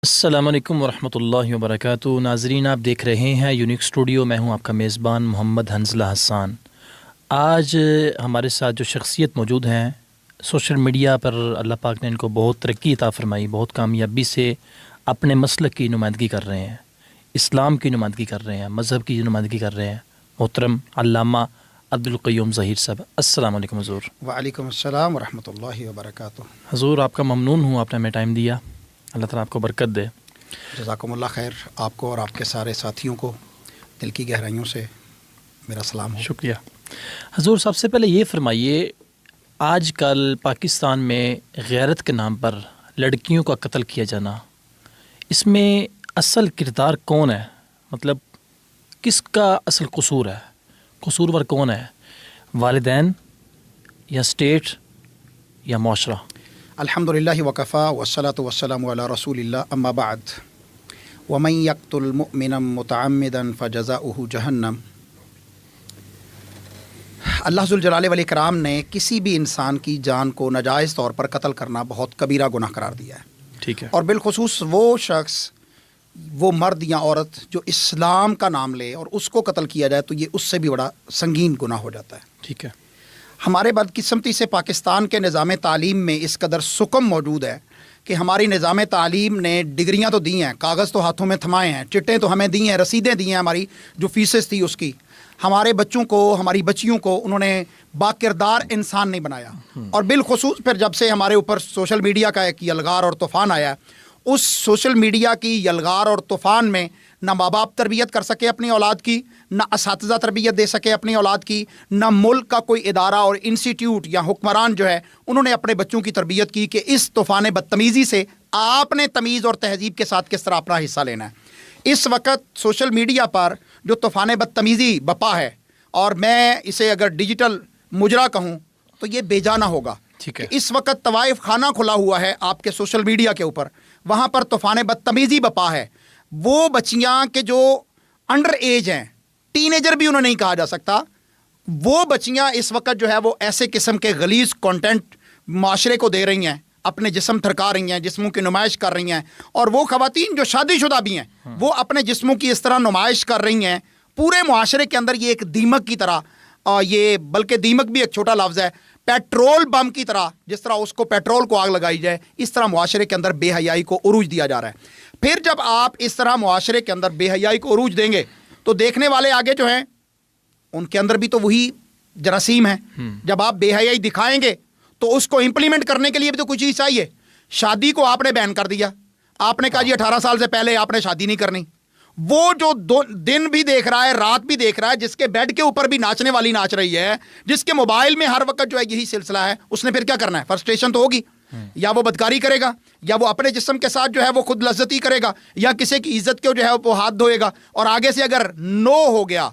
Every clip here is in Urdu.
السلام علیکم ورحمۃ اللہ وبرکاتہ۔ ناظرین، آپ دیکھ رہے ہیں یونیک اسٹوڈیو۔ میں ہوں آپ کا میزبان محمد حنزلہ حسان۔ آج ہمارے ساتھ جو شخصیت موجود ہیں، سوشل میڈیا پر اللہ پاک نے ان کو بہت ترقی عطا فرمائی، بہت کامیابی سے اپنے مسلک کی نمائندگی کر رہے ہیں، اسلام کی نمائندگی کر رہے ہیں، مذہب کی نمائندگی کر رہے ہیں۔ محترم علامہ عبدالقیوم ظہیر صاحب، السلام علیکم حضور۔ وعلیکم السلام ورحمۃ اللہ وبرکاتہ۔ حضور، آپ کا ممنون ہوں، آپ نے ہمیں ٹائم دیا، اللہ تعالیٰ آپ کو برکت دے۔ جزاکم اللہ خیر۔ آپ کو اور آپ کے سارے ساتھیوں کو دل کی گہرائیوں سے میرا سلام ہو۔ شکریہ حضور۔ سب سے پہلے یہ فرمائیے، آج کل پاکستان میں غیرت کے نام پر لڑکیوں کا قتل کیا جانا، اس میں اصل کردار کون ہے؟ مطلب کس کا اصل قصور ہے؟ قصورور کون ہے؟ والدین یا اسٹیٹ یا معاشرہ؟ الحمد للہ وکفا والصلاۃ والسلام علی رسول اللہ، اما بعد، ومن یقتل مؤمنا متعمدا فجزاؤہ جہنم۔ اللہ ذوالجلال والاکرام نے کسی بھی انسان کی جان کو ناجائز طور پر قتل کرنا بہت کبیرہ گناہ قرار دیا ہے۔ ٹھیک ہے۔ اور بالخصوص وہ شخص، وہ مرد یا عورت جو اسلام کا نام لے اور اس کو قتل کیا جائے تو یہ اس سے بھی بڑا سنگین گناہ ہو جاتا ہے۔ ٹھیک ہے۔ ہمارے بدقسمتی سے پاکستان کے نظام تعلیم میں اس قدر سکم موجود ہے کہ ہماری نظام تعلیم نے ڈگریاں تو دی ہیں، کاغذ تو ہاتھوں میں تھمائے ہیں، چٹیں تو ہمیں دی ہیں، رسیدیں دی ہیں، ہماری جو فیسز تھی اس کی، ہمارے بچوں کو، ہماری بچیوں کو انہوں نے باکردار انسان نہیں بنایا۔ اور بالخصوص پھر جب سے ہمارے اوپر سوشل میڈیا کا ایک یلغار اور طوفان آیا، اس سوشل میڈیا کی یلغار اور طوفان میں نہ ماں باپ تربیت کر سکے اپنی اولاد کی، نہ اساتذہ تربیت دے سکے اپنی اولاد کی، نہ ملک کا کوئی ادارہ اور انسٹیٹیوٹ یا حکمران جو ہے انہوں نے اپنے بچوں کی تربیت کی کہ اس طوفان بدتمیزی سے آپ نے تمیز اور تہذیب کے ساتھ کس طرح اپنا حصہ لینا ہے۔ اس وقت سوشل میڈیا پر جو طوفان بدتمیزی بپا ہے، اور میں اسے اگر ڈیجیٹل مجرا کہوں تو یہ بے جانا ہوگا۔ ٹھیک ہے۔ اس وقت طوائف خانہ کھلا ہوا ہے آپ کے سوشل میڈیا کے اوپر، وہاں پر طوفان بدتمیزی بپا ہے۔ وہ بچیاں کہ جو انڈر ایج ہیں، ٹین ایجر بھی انہیں نہیں کہا جا سکتا، وہ بچیاں اس وقت جو ہے وہ ایسے قسم کے غلیظ کنٹینٹ معاشرے کو دے رہی ہیں، اپنے جسم تھرکا رہی ہیں، جسموں کی نمائش کر رہی ہیں، اور وہ خواتین جو شادی شدہ بھی ہیں وہ اپنے جسموں کی اس طرح نمائش کر رہی ہیں پورے معاشرے کے اندر۔ یہ ایک دیمک کی طرح، یہ بلکہ دیمک بھی ایک چھوٹا لفظ ہے، پیٹرول بم کی طرح، جس طرح اس کو پیٹرول کو آگ لگائی جائے، اس طرح معاشرے کے اندر بے حیائی کو عروج دیا جا رہا ہے۔ پھر جب آپ اس طرح معاشرے کے اندر بے حیائی کو عروج دیں گے تو دیکھنے والے آگے جو ہیں ان کے اندر بھی تو وہی جراثیم ہیں۔ جب آپ بے حیائی دکھائیں گے تو اس کو امپلیمنٹ کرنے کے لیے بھی تو کچھ چیز چاہیے۔ شادی کو آپ نے بین کر دیا، آپ نے کہا جی 18 سال سے پہلے آپ نے شادی نہیں کرنی۔ وہ جو دن بھی دیکھ رہا ہے، رات بھی دیکھ رہا ہے، جس کے بیڈ کے اوپر بھی ناچنے والی ناچ رہی ہے، جس کے موبائل میں ہر وقت جو ہے یہی سلسلہ ہے، اس نے پھر کیا کرنا ہے؟ فرسٹریشن تو ہوگی، یا وہ بدکاری کرے گا، یا وہ اپنے جسم کے ساتھ جو ہے وہ خود لذتی کرے گا، یا کسی کی عزت کو جو ہے وہ ہاتھ دھوئے گا، اور آگے سے اگر نو ہو گیا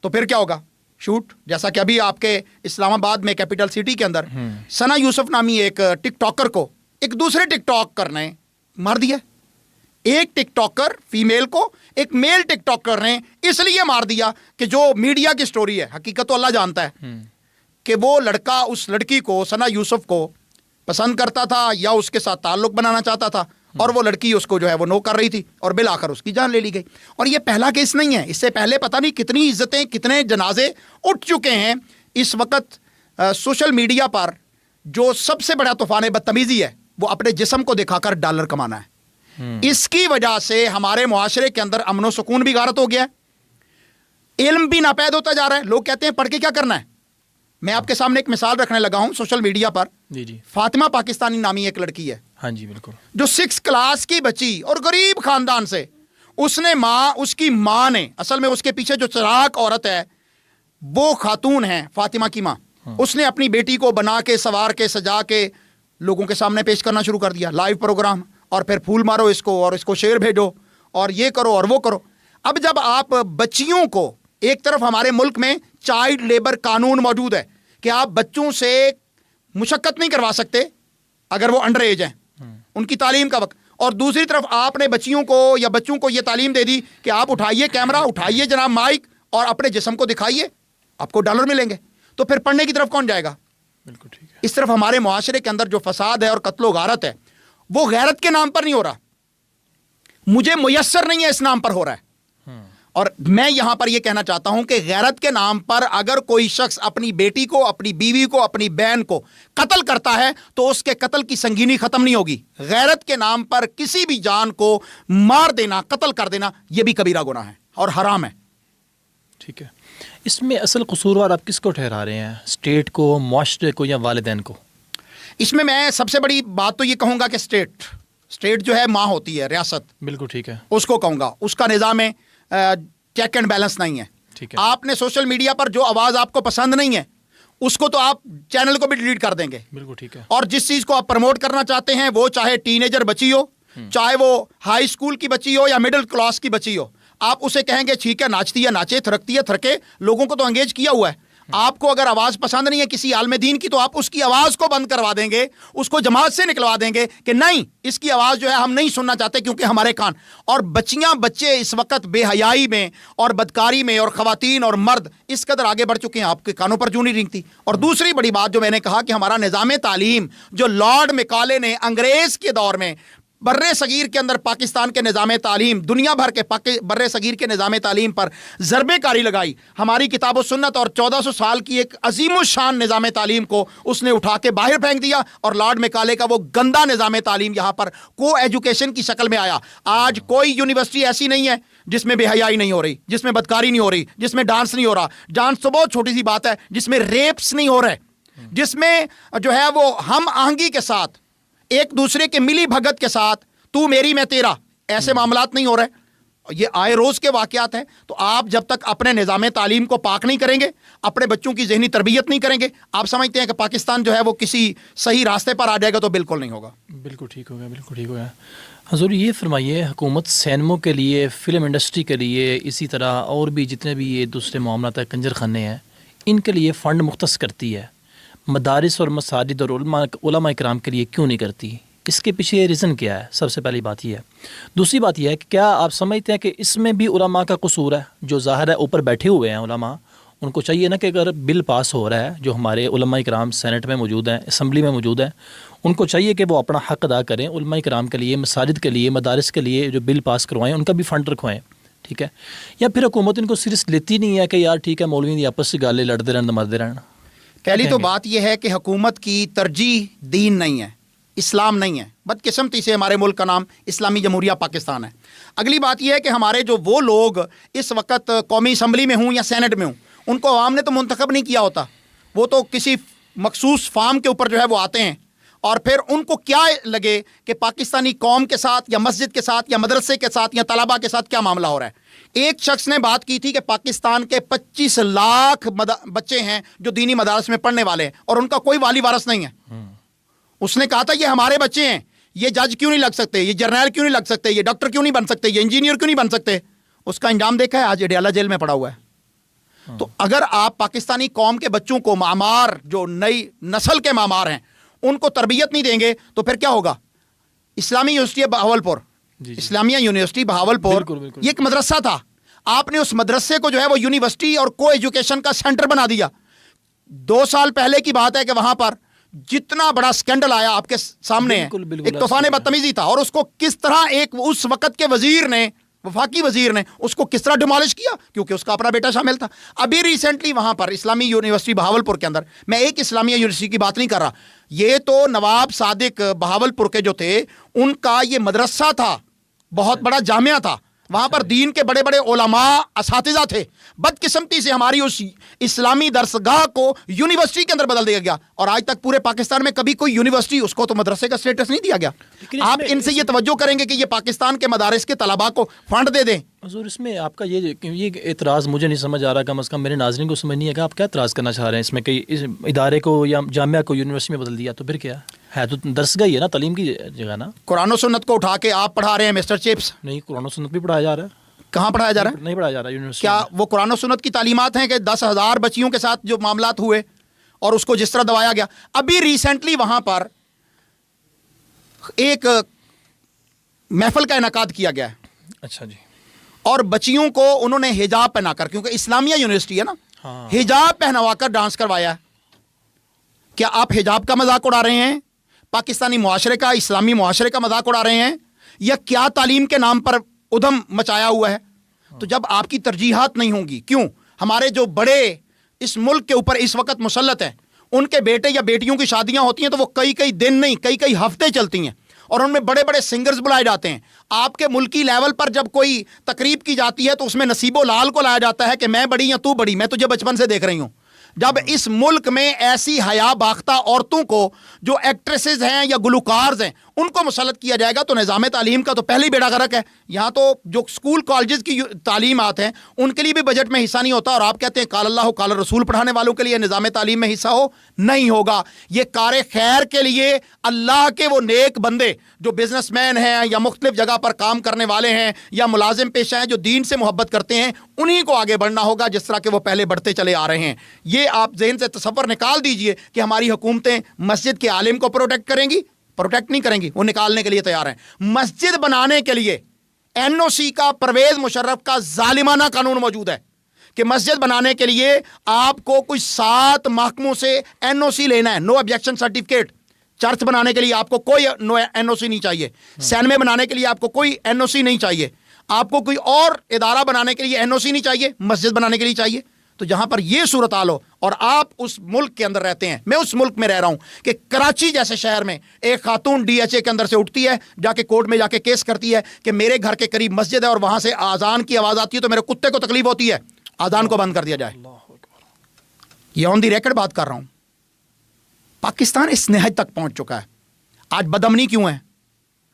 تو پھر کیا ہوگا؟ شوٹ۔ جیسا کہ ابھی آپ کے اسلام آباد میں کیپٹل سٹی کے اندر ثنا یوسف نامی ایک ٹک ٹاکر کو ایک دوسرے ٹک ٹاکر نے مار دیا۔ ایک ٹک ٹاکر فیمیل کو ایک میل ٹک ٹاکر نے اس لیے مار دیا کہ جو میڈیا کی سٹوری ہے، حقیقت تو اللہ جانتا ہے کہ وہ لڑکا اس لڑکی کو، ثنا یوسف کو پسند کرتا تھا یا اس کے ساتھ تعلق بنانا چاہتا تھا، اور وہ لڑکی اس کو جو ہے وہ نو کر رہی تھی، اور بالآخر اس کی جان لے لی گئی۔ اور یہ پہلا کیس نہیں ہے، اس سے پہلے پتہ نہیں کتنی عزتیں، کتنے جنازے اٹھ چکے ہیں۔ اس وقت سوشل میڈیا پر جو سب سے بڑا طوفان بدتمیزی ہے وہ اپنے جسم کو دکھا کر ڈالر کمانا ہے۔ اس کی وجہ سے ہمارے معاشرے کے اندر امن و سکون بھی غارت ہو گیا ہے، علم بھی ناپید ہوتا جا رہا ہے۔ لوگ کہتے ہیں پڑھ کے کیا کرنا ہے؟ میں آپ کے سامنے ایک مثال رکھنے لگا ہوں سوشل میڈیا پر۔ جی۔ فاطمہ پاکستانی نامی ایک لڑکی ہے، ہاں جی، بالکل، جو 6 کلاس کی بچی اور غریب خاندان سے، اس کی ماں نے، اصل میں اس کے پیچھے جو چراغ عورت ہے وہ خاتون ہے، فاطمہ کی ماں، اس نے اپنی بیٹی کو بنا کے، سوار کے، سجا کے لوگوں کے سامنے پیش کرنا شروع کر دیا، لائیو پروگرام، اور پھر پھول مارو اس کو، اور اس کو شیئر بھیجو، اور یہ کرو اور وہ کرو۔ اب جب آپ بچیوں کو، ایک طرف ہمارے ملک میں چائلڈ لیبر قانون موجود ہے کہ آپ بچوں سے مشقت نہیں کروا سکتے اگر وہ انڈر ایج ہیں، ان کی تعلیم کا وقت، اور دوسری طرف آپ نے بچیوں کو یا بچوں کو یہ تعلیم دے دی کہ آپ اٹھائیے کیمرہ، اٹھائیے جناب مائک، اور اپنے جسم کو دکھائیے، آپ کو ڈالر ملیں گے۔ تو پھر پڑھنے کی طرف کون جائے گا؟ بالکل ٹھیک ہے۔ اس طرف ہمارے معاشرے کے اندر جو فساد ہے اور قتل و غارت ہے وہ غیرت کے نام پر نہیں ہو رہا، مجھے میسر نہیں ہے اس نام پر ہو رہا ہے. اور میں یہاں پر یہ کہنا چاہتا ہوں کہ غیرت کے نام پر اگر کوئی شخص اپنی بیٹی کو، اپنی بیوی کو، اپنی بہن کو قتل کرتا ہے تو اس کے قتل کی سنگینی ختم نہیں ہوگی. غیرت کے نام پر کسی بھی جان کو مار دینا، قتل کر دینا، یہ بھی کبیرہ گناہ ہے اور حرام ہے. ٹھیک ہے. اس میں اصل قصوروار آپ کس کو ٹھہرا رہے ہیں؟ اسٹیٹ کو، معاشرے کو، یا والدین کو؟ اس میں سب سے بڑی بات تو یہ کہوں گا کہ اسٹیٹ جو ہے ماں ہوتی ہے، ریاست، بالکل ٹھیک ہے، اس کو کہوں گا. اس کا نظام چیک اینڈ بیلنس نہیں ہے. ٹھیک ہے. آپ نے سوشل میڈیا پر جو آواز آپ کو پسند نہیں ہے اس کو تو آپ چینل کو بھی ڈیلیٹ کر دیں گے. بالکل ٹھیک ہے. اور جس چیز کو آپ پروموٹ کرنا چاہتے ہیں، وہ چاہے ٹین ایجر بچی ہو، چاہے وہ ہائی اسکول کی بچی ہو یا مڈل کلاس کی بچی ہو، آپ اسے کہیں گے ٹھیک ہے، ناچتی ہے ناچے، تھرکتی ہے تھرکے. لوگوں کو تو انگیج کیا ہوا ہے. آپ کو اگر آواز پسند نہیں ہے کسی عالم دین کی تو آپ اس کی آواز کو بند کروا دیں گے، اس کو جماعت سے نکلوا دیں گے کہ نہیں، اس کی آواز جو ہے ہم نہیں سننا چاہتے کیونکہ ہمارے کان. اور بچیاں بچے اس وقت بے حیائی میں اور بدکاری میں، اور خواتین اور مرد اس قدر آگے بڑھ چکے ہیں، آپ کے کانوں پر جو نہیں رینگتی. اور دوسری بڑی بات جو میں نے کہا کہ ہمارا نظام تعلیم جو لارڈ میکالے نے انگریز کے دور میں بر صغیر کے اندر پاکستان کے نظام تعلیم، دنیا بھر کے بر صغیر کے نظام تعلیم پر ضربے کاری لگائی، ہماری کتاب و سنت اور 1400 سال کی ایک عظیم الشان نظام تعلیم کو اس نے اٹھا کے باہر پھینک دیا، اور لارڈ میکالے کا وہ گندا نظام تعلیم یہاں پر کو ایجوکیشن کی شکل میں آیا. آج کوئی یونیورسٹی ایسی نہیں ہے جس میں بے حیائی نہیں ہو رہی، جس میں بدکاری نہیں ہو رہی، جس میں ڈانس نہیں ہو رہا. ڈانس تو بہت چھوٹی سی بات ہے، جس میں ریپس نہیں ہو رہے، جس میں جو ہے وہ ہم آہنگی کے ساتھ ایک دوسرے کے ملی بھگت کے ساتھ تو میری میں تیرا ایسے معاملات نہیں ہو رہے. یہ آئے روز کے واقعات ہیں. تو آپ جب تک اپنے نظام تعلیم کو پاک نہیں کریں گے، اپنے بچوں کی ذہنی تربیت نہیں کریں گے، آپ سمجھتے ہیں کہ پاکستان جو ہے وہ کسی صحیح راستے پر آ جائے گا؟ تو بالکل نہیں ہوگا. بالکل ٹھیک ہوگا، بالکل ٹھیک ہوگا. حضور یہ فرمائیے، حکومت سینموں کے لیے، فلم انڈسٹری کے لیے، اسی طرح اور بھی جتنے بھی یہ دوسرے معاملات ہیں، کنجر خانے ہیں، ان کے لیے فنڈ مختص کرتی ہے، مدارس اور مساجد اور علماء اکرام کے لیے کیوں نہیں کرتی؟ اس کے پیچھے ریزن کیا ہے؟ سب سے پہلی بات یہ ہے. دوسری بات یہ ہے کہ کیا آپ سمجھتے ہیں کہ اس میں بھی علماء کا قصور ہے؟ جو ظاہر ہے اوپر بیٹھے ہوئے ہیں علماء، ان کو چاہیے نا کہ اگر بل پاس ہو رہا ہے، جو ہمارے علماء اکرام سینٹ میں موجود ہیں، اسمبلی میں موجود ہیں، ان کو چاہیے کہ وہ اپنا حق ادا کریں، علماء اکرام کے لیے، مساجد کے لیے، مدارس کے لیے جو بل پاس کروائیں، ان کا بھی فنڈ رکھوائیں. ٹھیک ہے. یا پھر حکومت ان کو سیریس لیتی نہیں ہے کہ یار ٹھیک ہے، مولوی آپس سے گالے لڑتے رہنا، مرتے رہنا؟ پہلی تو بات یہ ہے کہ حکومت کی ترجیح دین نہیں ہے، اسلام نہیں ہے. بدقسمتی سے ہمارے ملک کا نام اسلامی جمہوریہ پاکستان ہے. اگلی بات یہ ہے کہ ہمارے جو وہ لوگ اس وقت قومی اسمبلی میں ہوں یا سینٹ میں ہوں، ان کو عوام نے تو منتخب نہیں کیا ہوتا. وہ تو کسی مخصوص فارم کے اوپر جو ہے وہ آتے ہیں، اور پھر ان کو کیا لگے کہ پاکستانی قوم کے ساتھ یا مسجد کے ساتھ یا مدرسے کے ساتھ یا طلباء کے ساتھ کیا معاملہ ہو رہا ہے. ایک شخص نے بات کی تھی کہ پاکستان کے 25 لاکھ بچے ہیں جو دینی مدارس میں پڑھنے والے ہیں، اور ان کا کوئی والی وارث نہیں ہے. اس نے کہا تھا یہ ہمارے بچے ہیں، یہ جج کیوں نہیں لگ سکتے، یہ جرنیل کیوں نہیں لگ سکتے، یہ ڈاکٹر کیوں نہیں بن سکتے، یہ انجینئر کیوں نہیں بن سکتے. اس کا انجام دیکھا ہے، آج اڈیالہ جیل میں پڑا ہوا ہے. تو اگر آپ پاکستانی قوم کے بچوں کو معمار، جو نئی نسل کے معمار ہیں، ان کو تربیت نہیں دیں گے تو پھر کیا ہوگا؟ اسلامی یونیورسٹی بہاولپور، اسلامیہ یونیورسٹی بہاولپور، یہ ایک مدرسہ تھا. آپ نے اس مدرسے کو جو ہے وہ یونیورسٹی اور کو ایجوکیشن کا سینٹر بنا دیا. 2 سال پہلے کی بات ہے کہ وہاں پر جتنا بڑا سکینڈل آیا آپ کے سامنے ہے. ایک طوفان بدتمیزی تھا، اور اس کو کس طرح ایک اس وقت کے وزیر نے، وفاقی وزیر نے اس کو کس طرح ڈیمالش کیا، کیونکہ اس کا اپنا بیٹا شامل تھا. ابھی ریسنٹلی وہاں پر اسلامی یونیورسٹی بہاولپور کے اندر، میں ایک اسلامیہ یونیورسٹی کی بات نہیں کر رہا، یہ تو نواب صادق بہاولپور کے جو تھے ان کا یہ مدرسہ تھا، بہت بڑا جامعہ تھا. وہاں پر دین کے بڑے بڑے علماء، اساتذہ تھے. بدقسمتی سے ہماری اس اسلامی درسگاہ کو یونیورسٹی کے اندر بدل دیا گیا، اور آج تک پورے پاکستان میں کبھی کوئی یونیورسٹی، اس کو تو مدرسے کا سٹیٹس نہیں دیا گیا. آپ ان سے یہ توجہ کریں گے کہ یہ پاکستان کے مدارس کے طلباء کو فنڈ دے دیں. حضور اس میں آپ کا یہ اعتراض مجھے نہیں سمجھ آ رہا، کم از کم میرے ناظرین کو سمجھ نہیں ہے کہ آپ کیا اعتراض کرنا چاہ رہے ہیں اس میں کہ اس ادارے کو یا جامعہ کو یونیورسٹی میں بدل دیا، تو پھر کیا ہے؟ تو درسگاہ ہی ہے نا، تعلیم کی جگہ نا. قرآن و سنت کو اٹھا کے آپ پڑھا رہے ہیں مسٹر چپس. نہیں، قرآن و سنت بھی پڑھایا جا رہا ہے. کہاں پڑھایا جا رہا ہے؟ نہیں پڑھایا جا رہا یونیورسٹی. کیا وہ قرآن و سنت کی تعلیمات ہیں کہ 10,000 بچیوں کے ساتھ جو معاملات ہوئے اور اس کو جس طرح دبایا گیا؟ ابھی ریسنٹلی وہاں پر ایک محفل کا انعقاد کیا گیا ہے. اچھا جی. اور بچیوں کو انہوں نے حجاب پہنا کر، کیونکہ اسلامیہ یونیورسٹی ہے نا، حجاب پہنوا کر ڈانس کروایا. کیا آپ حجاب کا مذاق اڑا رہے ہیں؟ پاکستانی معاشرے کا، اسلامی معاشرے کا مذاق اڑا رہے ہیں؟ یا کیا تعلیم کے نام پر ادھم مچایا ہوا ہے؟ تو جب آپ کی ترجیحات نہیں ہوں گی، کیوں ہمارے جو بڑے اس ملک کے اوپر اس وقت مسلط ہیں، ان کے بیٹے یا بیٹیوں کی شادیاں ہوتی ہیں تو وہ کئی دن نہیں، کئی ہفتے چلتی ہیں، اور ان میں بڑے بڑے سنگرز بلائے جاتے ہیں۔ آپ کے ملکی لیول پر جب کوئی تقریب کی جاتی ہے تو اس میں نصیب و لال کو لایا جاتا ہے کہ میں بڑی یا تو بڑی، میں تجھے بچپن سے دیکھ رہی ہوں۔ جب اس ملک میں ایسی حیا باختہ عورتوں کو جو ایکٹریسز ہیں یا گلوکارز ہیں ان کو مسلط کیا جائے گا تو نظام تعلیم کا تو پہلے ہی بیڑا غرق ہے۔ یہاں تو جو اسکول کالجز کی تعلیمات ہیں ان کے لیے بھی بجٹ میں حصہ نہیں ہوتا، اور آپ کہتے ہیں قال اللہ قال رسول پڑھانے والوں کے لیے نظام تعلیم میں حصہ ہو، نہیں ہوگا۔ یہ کار خیر کے لیے اللہ کے وہ نیک بندے جو بزنس مین ہیں یا مختلف جگہ پر کام کرنے والے ہیں یا ملازم پیشہ ہیں جو دین سے محبت کرتے ہیں، انہی کو آگے بڑھنا ہوگا جس طرح کہ وہ پہلے بڑھتے چلے آ رہے ہیں۔ یہ آپ ذہن سے تصور نکال دیجئے کہ ہماری حکومتیں مسجد کے عالم کو پروٹیکٹ کریں گی؟ پروٹیکٹ نہیں کریں گی، وہ نکالنے کے لیے تیار ہیں۔ مسجد بنانے کے لیے این او سی کا، پرویز مشرف کا ظالمانہ قانون موجود ہے کہ مسجد بنانے کے لیے آپ کو کچھ 7 محکموں سے این او سی لینا ہے، نو آبجیکشن سرٹیفکیٹ۔ چرچ بنانے کے لیے آپ کو کوئی این او سی نہیں چاہیے، سینمے بنانے کے لیے آپ کو کوئی این او سی نہیں چاہیے، آپ کو کوئی اور ادارہ بنانے کے لیے این او سی نہیں چاہیے، مسجد بنانے کے لیے چاہیے۔ تو جہاں پر یہ صورتحال ہو اور آپ اس ملک کے اندر رہتے ہیں، میں اس ملک میں رہ رہا ہوں کہ کراچی جیسے شہر میں ایک خاتون ڈی ایچ اے کے اندر سے اٹھتی ہے، جا کے کورٹ میں جا کے کیس کرتی ہے کہ میرے گھر کے قریب مسجد ہے اور وہاں سے آذان کی آواز آتی ہے تو میرے کتے کو تکلیف ہوتی ہے، آذان کو بند کر دیا جائے۔ یہ آن دی ریکارڈ بات کر رہا ہوں۔ پاکستان اس نہج تک پہنچ چکا ہے۔ آج بدامنی کیوں ہے؟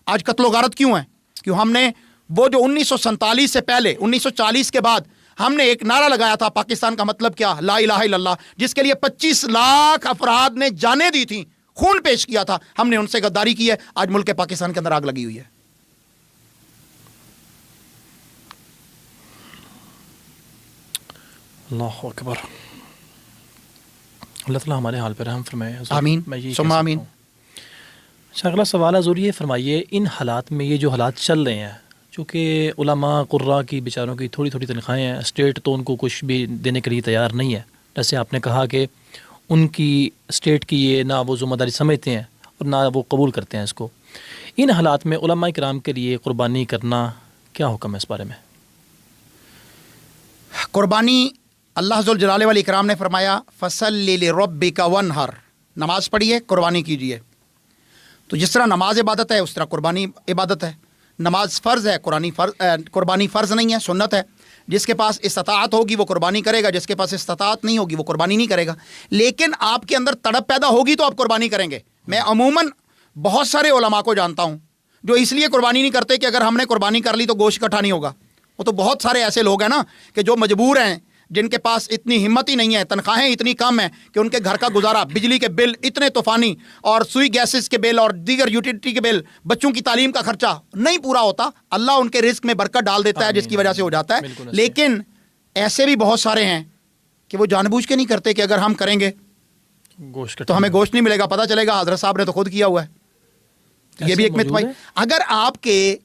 آج قتل و غارت کیوں ہے؟ کیوں ہم نے وہ جو 1947 سے پہلے 1940 کے بعد ہم نے ایک نعرہ لگایا تھا، پاکستان کا مطلب کیا؟ لا الہ الا اللہ، جس کے لیے 25 لاکھ افراد نے جانیں دی تھیں، خون پیش کیا تھا، ہم نے ان سے غداری کی ہے۔ آج ملک پاکستان کے اندر آگ لگی ہوئی ہے۔ اللہ اکبر۔ اللہ تعالیٰ ہمارے حال پر رحم فرمائے۔ آمین ثم آمین۔ اچھا، اگلا سوال ہے حضور، یہ فرمائیے ان حالات میں یہ جو حالات چل رہے ہیں، چونکہ علماء قراء کی بیچاروں کی تھوڑی تنخواہیں ہیں، اسٹیٹ تو ان کو کچھ بھی دینے کے لیے تیار نہیں ہے، جیسے آپ نے کہا کہ ان کی اسٹیٹ کی یہ نہ وہ ذمہ داری سمجھتے ہیں اور نہ وہ قبول کرتے ہیں اس کو، ان حالات میں علماء کرام کے لیے قربانی کرنا کیا حکم ہے اس بارے میں؟ قربانی، اللہ ذوالجلال والاکرام نے فرمایا فَصَلِّ لِرَبِّكَ وَانْحَرْ، نماز پڑھیے، قربانی کیجیے۔ تو جس طرح نماز عبادت ہے اس طرح قربانی عبادت ہے۔ نماز فرض ہے، قربانی فرض نہیں ہے، سنت ہے۔ جس کے پاس استطاعت ہوگی وہ قربانی کرے گا، جس کے پاس استطاعت نہیں ہوگی وہ قربانی نہیں کرے گا۔ لیکن آپ کے اندر تڑپ پیدا ہوگی تو آپ قربانی کریں گے۔ میں عموماً بہت سارے علماء کو جانتا ہوں جو اس لیے قربانی نہیں کرتے کہ اگر ہم نے قربانی کر لی تو گوشت اکٹھا نہیں ہوگا۔ وہ تو بہت سارے ایسے لوگ ہیں نا کہ جو مجبور ہیں، جن کے پاس اتنی ہمت ہی نہیں ہے، تنخواہیں اتنی کم ہیں کہ ان کے گھر کا گزارا، بجلی کے بل اتنے طوفانی اور سوئی گیسز کے بل اور دیگر یوٹیلیٹی کے بل، بچوں کی تعلیم کا خرچہ نہیں پورا ہوتا۔ اللہ ان کے رزق میں برکت ڈال دیتا ہے جس کی وجہ سے ہو جاتا ہے۔ لیکن ایسے بھی بہت سارے ہیں کہ وہ جان بوجھ کے نہیں کرتے کہ اگر ہم کریں گے تو ہمیں گوشت نہیں ملے گا، پتہ چلے گا حضرت صاحب نے تو خود کیا ہوا ہے۔ یہ بھی ایک متبائی۔ اگر آپ کے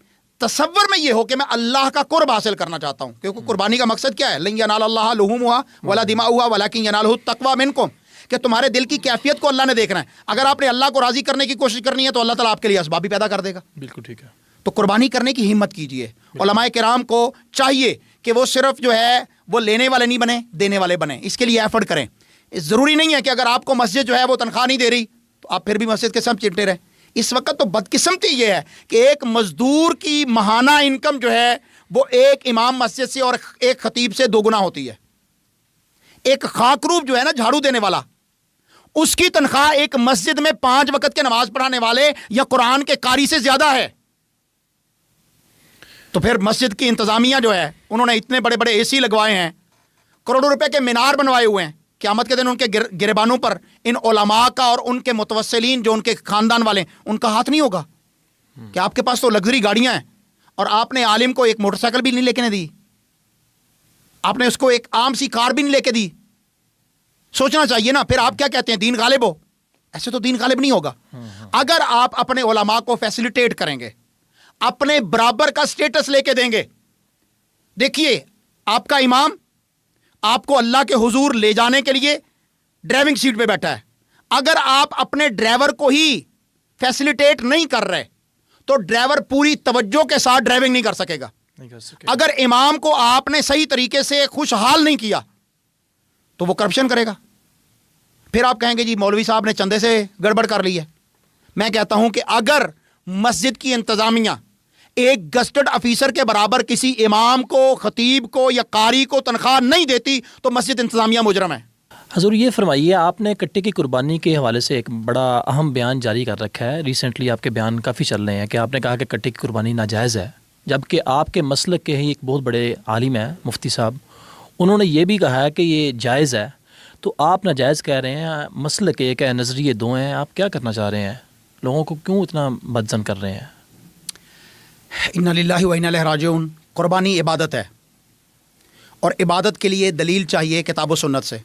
تصور میں یہ ہو کہ میں اللہ کا قرب حاصل کرنا چاہتا ہوں، کیونکہ قربانی کا مقصد کیا ہے؟ لن ینال اللہ لحومها ولا دماؤها ولکن ینالہ التقوی منکم، کہ تمہارے دل کی کیفیت کو اللہ نے دیکھنا ہے۔ اگر آپ نے اللہ کو راضی کرنے کی کوشش کرنی ہے تو اللہ تعالیٰ آپ کے لیے اسباب بھی پیدا کر دے گا۔ بالکل ٹھیک ہے۔ تو قربانی کرنے کی ہمت کیجئے۔ علماء کرام کو چاہیے کہ وہ صرف جو ہے وہ لینے والے نہیں بنے، دینے والے بنے، اس کے لیے ایفرٹ کریں۔ ضروری نہیں ہے کہ اگر آپ کو مسجد جو ہے وہ تنخواہ نہیں دے رہی تو آپ پھر بھی مسجد کے ساتھ چمٹے رہیں۔ اس وقت تو بدقسمتی یہ ہے کہ ایک مزدور کی ماہانہ انکم جو ہے وہ ایک امام مسجد سے اور ایک خطیب سے 2 گنا ہوتی ہے۔ ایک خاکروب جو ہے نا جھاڑو دینے والا، اس کی تنخواہ ایک مسجد میں 5 وقت کے نماز پڑھانے والے یا قرآن کے قاری سے زیادہ ہے۔ تو پھر مسجد کی انتظامیہ جو ہے انہوں نے اتنے بڑے بڑے اے سی لگوائے ہیں، کروڑوں روپے کے مینار بنوائے ہوئے ہیں، قیامت کے دن ان کے گریبانوں پر ان علماء کا اور ان کے متوسلین جو ان کے خاندان والے ان کا ہاتھ نہیں ہوگا کہ آپ کے پاس تو لگژری گاڑیاں ہیں اور آپ نے عالم کو ایک موٹر سائیکل بھی نہیں لے کے دی، آپ نے اس کو ایک عام سی کار بھی نہیں لے کے دی۔ سوچنا چاہیے نا، پھر آپ کیا کہتے ہیں دین غالب ہو؟ ایسے تو دین غالب نہیں ہوگا۔ اگر آپ اپنے علماء کو فیسیلیٹیٹ کریں گے، اپنے برابر کا سٹیٹس لے کے دیں گے، دیکھیے آپ کا امام آپ کو اللہ کے حضور لے جانے کے لیے ڈرائیونگ سیٹ پہ بیٹھا ہے، اگر آپ اپنے ڈرائیور کو ہی فیسیلیٹیٹ نہیں کر رہے تو ڈرائیور پوری توجہ کے ساتھ ڈرائیونگ نہیں کر سکے گا. نہیں کر سکے. اگر امام کو آپ نے صحیح طریقے سے خوشحال نہیں کیا تو وہ کرپشن کرے گا. پھر آپ کہیں گے جی مولوی صاحب نے چندے سے گڑبڑ کر لی ہے. میں کہتا ہوں کہ اگر مسجد کی انتظامیہ ایک گزٹڈ افیسر کے برابر کسی امام کو، خطیب کو یا قاری کو تنخواہ نہیں دیتی تو مسجد انتظامیہ مجرم ہے. حضور یہ فرمائیے، آپ نے کٹے کی قربانی کے حوالے سے ایک بڑا اہم بیان جاری کر رکھا ہے. ریسنٹلی آپ کے بیان کافی چل رہے ہیں کہ آپ نے کہا کہ کٹے کی قربانی ناجائز ہے، جبکہ آپ کے مسلک کے ہی ایک بہت بڑے عالم ہیں مفتی صاحب، انہوں نے یہ بھی کہا ہے کہ یہ جائز ہے. تو آپ ناجائز کہہ رہے ہیں، مسلک ایک ہے، نظریے دو ہیں، آپ کیا کرنا چاہ رہے ہیں؟ لوگوں کو کیوں اتنا بدظن کر رہے ہیں؟ انا للہ و انا الیہ راجعون. قربانی عبادت ہے، اور عبادت کے لیے دلیل چاہیے کتاب و سنت سے،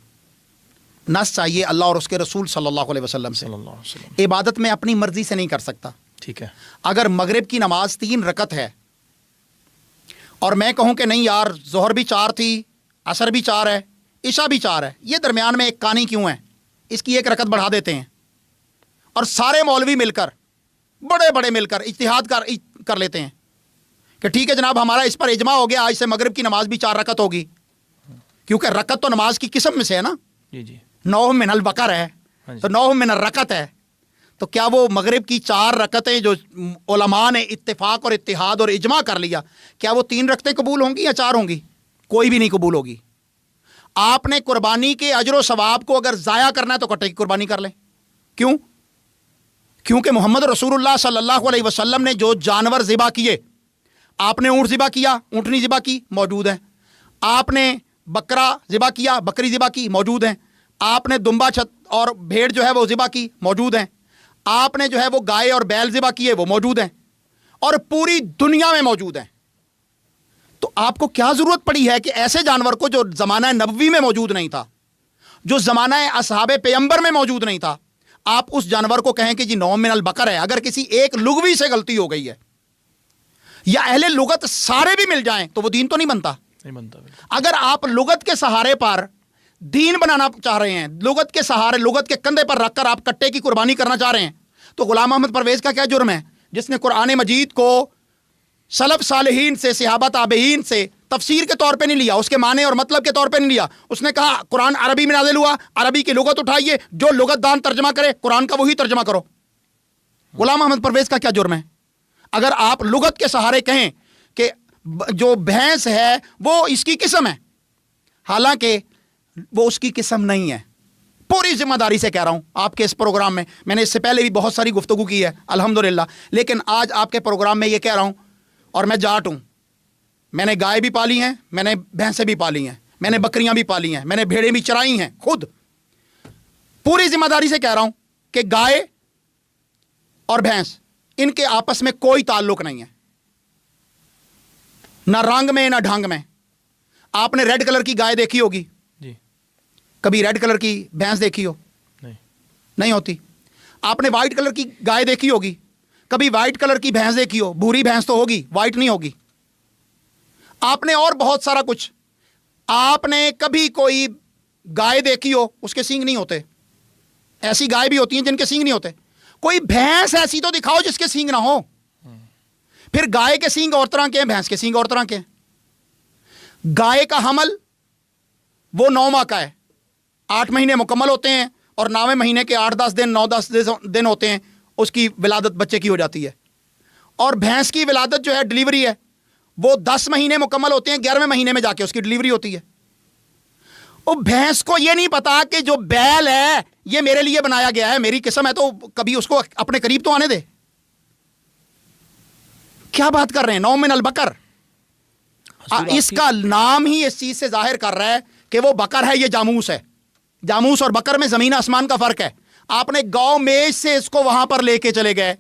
نص چاہیے اللہ اور اس کے رسول صلی اللہ علیہ وسلم سے. صلی اللہ علیہ وسلم. عبادت میں اپنی مرضی سے نہیں کر سکتا. ٹھیک ہے. اگر مغرب کی نماز 3 رکعت ہے اور میں کہوں کہ نہیں یار ظہر بھی 4 تھی، عصر بھی 4 ہے، عشاء بھی 4 ہے، یہ درمیان میں ایک کانی کیوں ہے، اس کی 1 رکعت بڑھا دیتے ہیں، اور سارے مولوی مل کر، بڑے بڑے مل کر اجتہاد کر لیتے ہیں کہ ٹھیک ہے جناب ہمارا اس پر اجماع ہو گیا، آج سے مغرب کی نماز بھی 4 رکعت ہوگی، کیونکہ رکعت تو نماز کی قسم میں سے ہے نا. جی 9 من البقر ہے تو 9 من الرکعت ہے. تو کیا وہ مغرب کی 4 رکعتیں جو علماء نے اتفاق اور اتحاد اور اجماع کر لیا، کیا وہ 3 رکعتیں قبول ہوں گی یا 4 ہوں گی؟ کوئی بھی نہیں قبول ہوگی. آپ نے قربانی کے اجر و ثواب کو اگر ضائع کرنا ہے تو کٹے کی قربانی کر لیں. کیوں؟ کیونکہ محمد رسول اللہ صلی اللہ علیہ وسلم نے جو جانور ذبح کیے، آپ نے اونٹ ذبح کیا، اونٹنی ذبح کی، موجود ہیں. آپ نے بکرا ذبح کیا، بکری ذبح کی، موجود ہیں. آپ نے دمبا اور بھیڑ جو ہے وہ ذبح کی، موجود ہیں. آپ نے جو ہے وہ گائے اور بیل ذبح کیے، وہ موجود ہیں، اور پوری دنیا میں موجود ہیں. تو آپ کو کیا ضرورت پڑی ہے کہ ایسے جانور کو جو زمانہ نبوی میں موجود نہیں تھا، جو زمانہ اصحاب پیغمبر میں موجود نہیں تھا، آپ اس جانور کو کہیں کہ جی 9 من البقر ہے. اگر کسی ایک لغوی سے غلطی ہو گئی ہے یا اہل لغت سارے بھی مل جائیں تو وہ دین تو نہیں بنتا. نہیں بنتا. اگر آپ لغت کے سہارے پر دین بنانا چاہ رہے ہیں، لغت کے سہارے، لغت کے کندھے پر رکھ کر آپ کٹے کی قربانی کرنا چاہ رہے ہیں، تو غلام احمد پرویز کا کیا جرم ہے جس نے قرآن مجید کو سلف صالحین سے، صحابہ تابعین سے تفسیر کے طور پہ نہیں لیا، اس کے معنی اور مطلب کے طور پہ نہیں لیا. اس نے کہا قرآن عربی میں نازل ہوا، عربی کی لغت اٹھائیے، جو لغت دان ترجمہ کرے قرآن کا وہی ترجمہ کرو. غلام احمد پرویز کا کیا جرم ہے؟ اگر آپ لغت کے سہارے کہیں کہ جو بھینس ہے وہ اس کی قسم ہے، حالانکہ وہ اس کی قسم نہیں ہے. پوری ذمہ داری سے کہہ رہا ہوں آپ کے اس پروگرام میں نے اس سے پہلے بھی بہت ساری گفتگو کی ہے الحمدللہ، لیکن آج آپ کے پروگرام میں یہ کہہ رہا ہوں، اور میں جاٹ ہوں، میں نے گائے بھی پالی ہیں، میں نے بھینسیں بھی پالی ہیں، میں نے بکریاں بھی پالی ہیں، میں نے بھیڑیں بھی چرائی ہیں خود. پوری ذمہ داری سے کہہ رہا ہوں کہ گائے اور بھینس ان کے آپس میں کوئی تعلق نہیں ہے، نہ رنگ میں نہ ڈھنگ میں. آپ نے ریڈ کلر کی گائے دیکھی ہوگی، جی. کبھی ریڈ کلر کی بھینس دیکھی ہو؟ نہیں ہوتی. آپ نے وائٹ کلر کی گائے دیکھی ہوگی، کبھی وائٹ کلر کی بھینس دیکھی ہو؟ بھوری بھینس تو ہوگی، وائٹ نہیں ہوگی. آپ نے اور بہت سارا کچھ، آپ نے کبھی کوئی گائے دیکھی ہو اس کے سینگ نہیں ہوتے، ایسی گائے بھی ہوتی ہیں جن کے سینگ نہیں ہوتے. کوئی بھینس ایسی تو دکھاؤ جس کے سینگ نہ ہو. پھر گائے کے سینگ اور طرح کے ہیں، بھینس کے سینگ اور طرح کے ہیں. گائے کا حمل وہ 9 ماہ کا ہے، 8 مہینے مکمل ہوتے ہیں، اور 9ویں مہینے کے 8-10 دن 9-10 دن ہوتے ہیں اس کی ولادت بچے کی ہو جاتی ہے. اور بھینس کی ولادت جو ہے ڈلیوری ہے وہ 10 مہینے مکمل ہوتے ہیں، 11ویں مہینے میں جا کے اس کی ڈلیوری ہوتی ہے. وہ بھینس کو یہ نہیں پتا کہ جو بیل ہے یہ میرے لیے بنایا گیا ہے، میری قسم ہے، تو کبھی اس کو اپنے قریب تو آنے دے. کیا بات کر رہے ہیں؟ 9 من البقر، اس کا نام ہی اس چیز سے ظاہر کر رہا ہے کہ وہ بکر ہے، یہ جاموس ہے. جاموس اور بکر میں زمین آسمان کا فرق ہے. آپ نے گاؤں میز سے اس کو وہاں پر لے کے چلے گئے،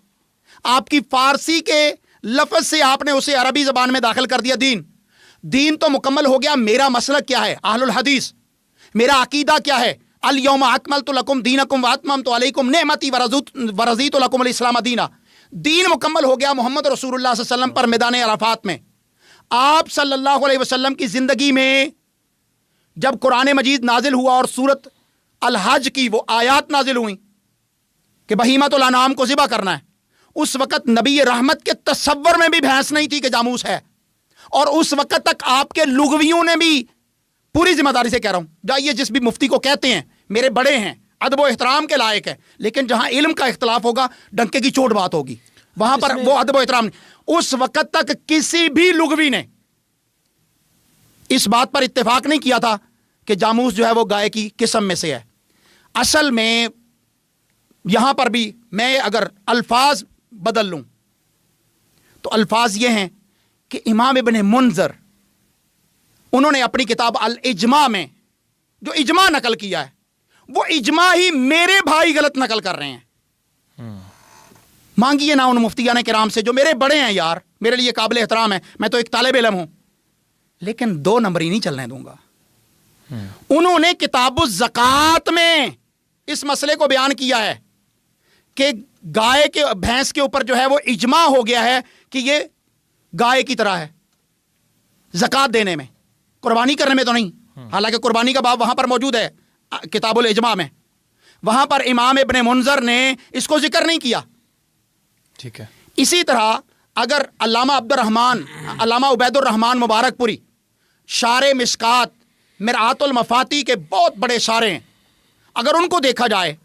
آپ کی فارسی کے لفظ سے آپ نے اسے عربی زبان میں داخل کر دیا. دین تو مکمل ہو گیا. میرا مسلک کیا ہے؟ اہل الحدیث. میرا عقیدہ کیا ہے؟ الیوم اکملت لکم دینکم واتممت علیکم نعمتی ورضیت لکم الاسلام دینا. دین مکمل ہو گیا محمد رسول اللہ صلی اللہ علیہ وسلم پر میدان عرفات میں. آپ صلی اللہ علیہ وسلم کی زندگی میں جب قرآن مجید نازل ہوا اور سورت الحج کی وہ آیات نازل ہوئیں کہ بہیمۃ الانعام کو ذبح کرنا ہے، اس وقت نبی رحمت کے تصور میں بھی بھینس نہیں تھی کہ جاموس ہے، اور اس وقت تک آپ کے لغویوں نے بھی، پوری ذمہ داری سے کہہ رہا ہوں، جائیے جس بھی مفتی کو کہتے ہیں میرے بڑے ہیں، ادب و احترام کے لائق ہے، لیکن جہاں علم کا اختلاف ہوگا ڈنکے کی چوٹ بات ہوگی، وہاں پر وہ ادب و احترام نہیں۔ اس وقت تک کسی بھی لغوی نے اس بات پر اتفاق نہیں کیا تھا کہ جاموس جو ہے وہ گائے کی قسم میں سے ہے۔ اصل میں یہاں پر بھی میں اگر الفاظ بدل لوں تو الفاظ یہ ہیں کہ امام ابن منذر انہوں نے اپنی کتاب الاجماع میں جو اجماع نقل کیا ہے، وہ اجماع ہی میرے بھائی غلط نقل کر رہے ہیں۔ مانگیے نا ان مفتیان کرام سے جو میرے بڑے ہیں یار، میرے لیے قابل احترام ہے، میں تو ایک طالب علم ہوں، لیکن 2 نمبری نہیں چلنے دوں گا۔ انہوں نے کتاب الزکوٰۃ میں اس مسئلے کو بیان کیا ہے کہ گائے کے بھینس کے اوپر جو ہے وہ اجماع ہو گیا ہے کہ یہ گائے کی طرح ہے زکوٰۃ دینے میں، قربانی کرنے میں تو نہیں، حالانکہ قربانی کا باب وہاں پر موجود ہے کتاب الاجماع میں، وہاں پر امام ابن منذر نے اس کو ذکر نہیں کیا۔ ٹھیک ہے، اسی طرح اگر علامہ علامہ عبید الرحمن مبارک پوری شارح مشکات مرآت المفاتی کے بہت بڑے شارح ہیں، اگر ان کو دیکھا جائے،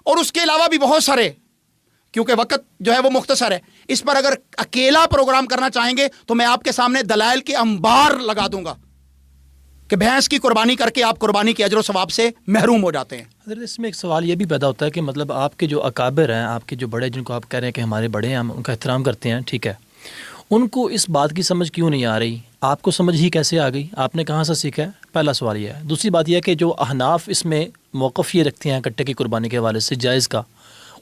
اور اس کے علاوہ بھی بہت سارے، کیونکہ وقت جو ہے وہ مختصر ہے، اس پر اگر اکیلا پروگرام کرنا چاہیں گے تو میں آپ کے سامنے دلائل کے انبار لگا دوں گا کہ بھینس کی قربانی کر کے آپ قربانی کے اجر و ثواب سے محروم ہو جاتے ہیں۔ حضرت اس میں ایک سوال یہ بھی پیدا ہوتا ہے کہ مطلب آپ کے جو اکابر ہیں، آپ کے جو بڑے، جن کو آپ کہہ رہے ہیں کہ ہمارے بڑے ہیں، ہم ان کا احترام کرتے ہیں، ٹھیک ہے، ان کو اس بات کی سمجھ کیوں نہیں آ رہی؟ آپ کو سمجھ ہی کیسے آ گئی؟ آپ نے کہاں سے سیکھا ہے؟ پہلا سوال یہ ہے۔ دوسری بات یہ ہے کہ جو احناف اس میں موقف یہ رکھتے ہیں کٹے کی قربانی کے حوالے سے جائز کا،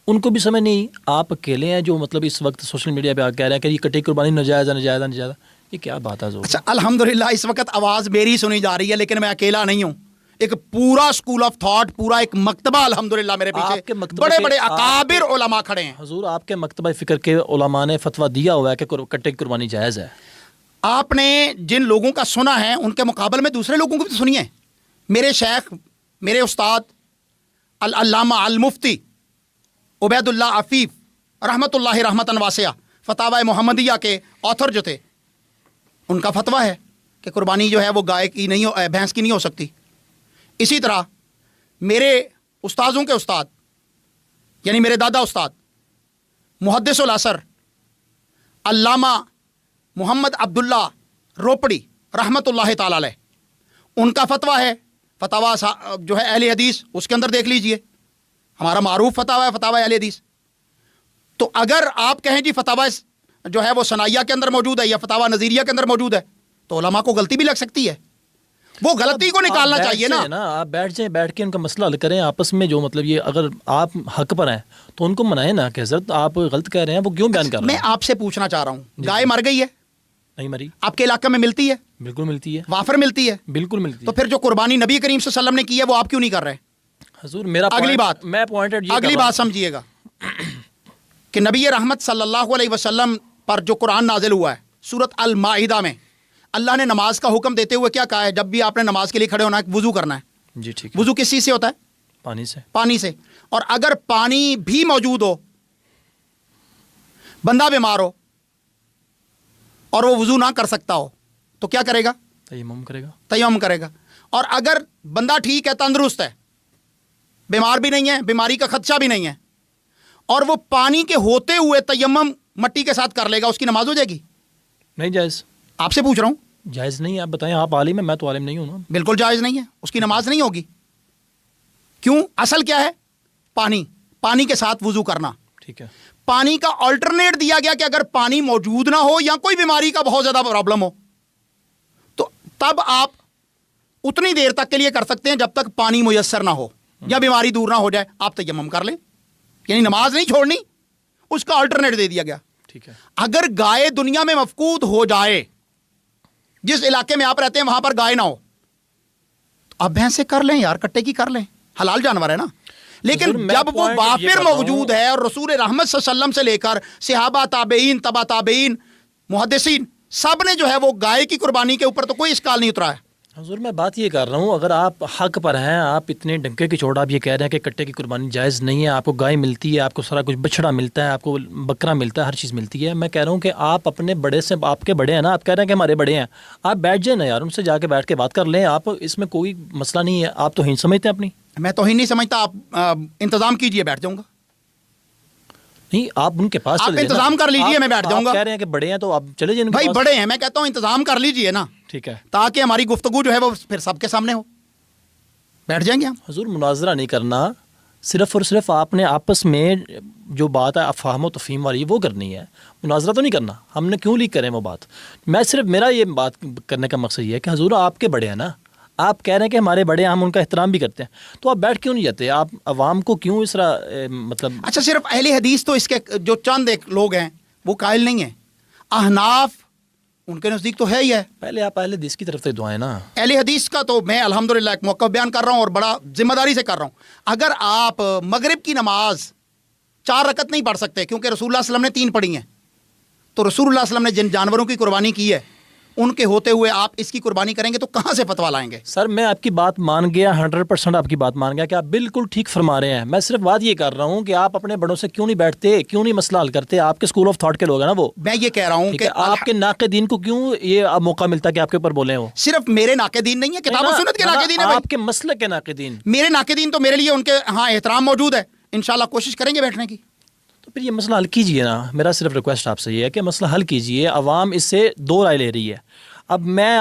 ان کو بھی سمجھ نہیں، آپ اکیلے ہیں جو مطلب اس وقت سوشل میڈیا پہ آ کہہ رہے ہیں کہ یہ کٹے کی قربانی ناجائز ہے، ناجائز ہے، ناجائز ہے، یہ کیا بات ہے؟ اچھا، الحمدللہ اس وقت آواز میری سنی جا رہی ہے، لیکن میں اکیلا نہیں ہوں، ایک پورا اسکول آف تھاٹ، پورا ایک مکتبہ الحمدللہ میرے پیچھے بڑے بڑے اکابر علماء کھڑے ہیں۔ حضور آپ کے مکتبہ فکر کے علماء نے فتویٰ دیا ہوا ہے کہ کٹے کی قربانی جائز ہے۔ آپ نے جن لوگوں کا سنا ہے ان کے مقابل میں دوسرے لوگوں کو بھی سنیے۔ میرے شیخ، میرے استاد العلامہ المفتی عبید اللہ عفیف رحمۃ اللہ رحمتاً واسعہ فتاوی محمدیہ کے آتھر جو تھے، ان کا فتویٰ ہے کہ قربانی جو ہے وہ گائے کی نہیں بھینس کی نہیں ہو سکتی۔ اسی طرح میرے استاذوں کے استاد، یعنی میرے دادا استاد محدث العصر علامہ محمد عبداللہ روپڑی رحمۃ اللہ تعالی علیہ، ان کا فتویٰ ہے، فتاوی جو ہے اہل حدیث، اس کے اندر دیکھ لیجئے، ہمارا معروف فتاوی ہے فتاوی اہل حدیث۔ تو اگر آپ کہیں جی فتاوی جو ہے وہ ثنائیہ کے اندر موجود ہے یا فتاوی نظیریہ کے اندر موجود ہے، تو علماء کو غلطی بھی لگ سکتی ہے، وہ غلطی کو نکالنا چاہیے نا۔ آپ بیٹھ جائیں، بیٹھ کے ان کا مسئلہ حل کریں آپس میں، جو مطلب یہ اگر آپ حق پر ہیں تو ان کو منائیں نا کہ حضرت آپ غلط کہہ رہے ہیں، وہ کیوں بیان کر رہے ہیں؟ میں آپ سے پوچھنا چاہ رہا ہوں، گائے مر گئی ہے؟ نہیں مری۔ آپ کے علاقے میں ملتی ہے؟ بالکل ملتی ہے۔ وافر ملتی ہے؟ بالکل ملتی ہے۔ تو پھر جو قربانی نبی کریم صلی اللہ علیہ وسلم نے کی ہے وہ آپ کیوں نہیں کر رہے؟ حضور میرا اگلی بات، میں پوائنٹڈ اگلی بات سمجھیے گا کہ نبی رحمت صلی اللہ علیہ وسلم پر جو قرآن نازل ہوا ہے سورۃ المائدہ میں، اللہ نے نماز کا حکم دیتے ہوئے کیا کہا ہے؟ جب بھی آپ نے نماز کے لیے کھڑے ہونا ہے وضو کرنا ہے۔ جی ٹھیک ہے۔ وضو کس چیز سے ہوتا ہے؟ پانی سے۔ پانی سے۔ اور اگر پانی بھی موجود ہو، بندہ بیمار ہو اور وہ وضو نہ کر سکتا ہو تو کیا کرے گا؟ تیمم کرے گا۔ تیمم کرے گا۔ اور اگر بندہ ٹھیک ہے، تندرست ہے، بیمار بھی نہیں ہے، بیماری کا خدشہ بھی نہیں ہے، اور وہ پانی کے ہوتے ہوئے تیمم مٹی کے ساتھ کر لے گا، اس کی نماز ہو جائے گی؟ نہیں جائز۔ آپ سے پوچھ رہا ہوں، جائز نہیں ہے؟ آپ بتائیں، آپ عالم ہیں، میں تو عالم نہیں ہوں نا۔ بالکل جائز نہیں ہے، اس کی نماز نہیں ہوگی۔ کیوں؟ اصل کیا ہے؟ پانی کے ساتھ وضو کرنا۔ ٹھیک ہے۔ پانی کا آلٹرنیٹ دیا گیا کہ اگر پانی موجود نہ ہو یا کوئی بیماری کا بہت زیادہ پرابلم ہو تو تب آپ اتنی دیر تک کے لیے کر سکتے ہیں جب تک پانی میسر نہ ہو یا بیماری دور نہ ہو جائے، آپ تیمم کر لیں، یعنی نماز نہیں چھوڑنی، اس کا آلٹرنیٹ دے دیا گیا۔ ٹھیک ہے۔ اگر گائے دنیا میں مفقود ہو جائے، جس علاقے میں آپ رہتے ہیں وہاں پر گائے نہ ہو، تو آپ بھینسیں کر لیں یار، کٹے کی کر لیں، حلال جانور ہے نا۔ لیکن جب وہ وافر موجود ہے اور رسول رحمت صلی اللہ علیہ وسلم سے لے کر صحابہ، تابعین، تبع تابعین، محدثین، سب نے جو ہے وہ گائے کی قربانی کے اوپر تو کوئی اشکال نہیں اترا ہے۔ حضور میں بات یہ کر رہا ہوں، اگر آپ حق پر ہیں، آپ اتنے ڈنکے کی چوٹ آپ یہ کہہ رہے ہیں کہ کٹے کی قربانی جائز نہیں ہے، آپ کو گائے ملتی ہے، آپ کو سارا کچھ بچڑا ملتا ہے، آپ کو بکرا ملتا ہے، ہر چیز ملتی ہے، میں کہہ رہا ہوں کہ آپ اپنے بڑے سے، آپ کے بڑے ہیں نا، آپ کہہ رہے ہیں کہ ہمارے بڑے ہیں، آپ بیٹھ جائیں نا یار، ان سے جا کے بیٹھ کے بات کر لیں، آپ اس میں کوئی مسئلہ نہیں ہے، آپ توہین سمجھتے ہیں اپنی؟ میں توہین نہیں سمجھتا، آپ انتظام کیجئے، بیٹھ جاؤں گا. نہیں، آپ ان کے پاس آپ چلے جائیں نا. انتظام کر لیجئے، میں بیٹھ جاؤں گا. آپ کہہ رہے ہیں کہ بڑے ہیں تو آپ چلے جائیں ان کے بھائی پاس. بڑے ہیں، میں کہتا ہوں انتظام کر لیجئے نا، ٹھیک ہے، تاکہ ہماری گفتگو جو ہے وہ پھر سب کے سامنے ہو. بیٹھ جائیں گے ہم. حضور مناظرہ نہیں کرنا، صرف اور صرف آپ نے آپس میں جو بات ہے افہام و تفہیم والی وہ کرنی ہے، مناظرہ تو نہیں کرنا. ہم نے کیوں لیک کریں وہ بات؟ میں صرف میرا یہ بات کرنے کا مقصد یہ ہے کہ حضور آپ کے بڑے ہیں نا، آپ کہہ رہے ہیں کہ ہمارے بڑے ہیں، ہم ان کا احترام بھی کرتے ہیں، تو آپ بیٹھ کیوں نہیں جاتے؟ آپ عوام کو کیوں اس طرح مطلب؟ اچھا، صرف اہل حدیث تو اس کے جو چند ایک لوگ ہیں وہ قائل نہیں ہیں. احناف ان کے نزدیک تو ہے ہی ہے. پہلے آپ اہل حدیث کی طرف سے دعائیں نا. اہل حدیث کا تو میں الحمدللہ ایک موقف بیان کر رہا ہوں اور بڑا ذمہ داری سے کر رہا ہوں. اگر آپ مغرب کی نماز 4 رکعت نہیں پڑھ سکتے کیونکہ رسول اللہ صلی اللہ علیہ وسلم نے 3 پڑھی ہیں، تو رسول اللہ صلی اللہ علیہ وسلم نے جن جانوروں کی قربانی کی ہے ان کے ہوتے ہوئے آپ اس کی قربانی کریں گے تو کہاں سے فتویٰ لائیں گے؟ سر میں آپ کی بات مان گیا، 100% آپ کی بات مان گیا کہ آپ بالکل ٹھیک فرما رہے ہیں. میں صرف بات یہ کر رہا ہوں کہ آپ اپنے بڑوں سے کیوں نہیں بیٹھتے، کیوں نہیں مسئلہ حل کرتے؟ آپ کے اسکول آف تھاٹ کے لوگ ہیں نا وہ. میں یہ کہہ رہا ہوں کہ آپ کے ناقدین کو کیوں یہ موقع ملتا ہے کہ آپ کے اوپر بولیں؟ وہ صرف میرے ناقدین نہیں ہے، کتاب و سنت کے ناقدین ہیں. آپ کے مسلک کے ناقدین. میرے ناقدین تو میرے لیے ان کے ہاں احترام موجود ہے، انشاءاللہ کوشش کریں گے بیٹھنے کی. تو پھر یہ مسئلہ حل کیجئے نا. میرا صرف ریکویسٹ آپ سے یہ ہے کہ مسئلہ حل کیجئے. عوام اس سے 2 رائے لے رہی ہے. اب میں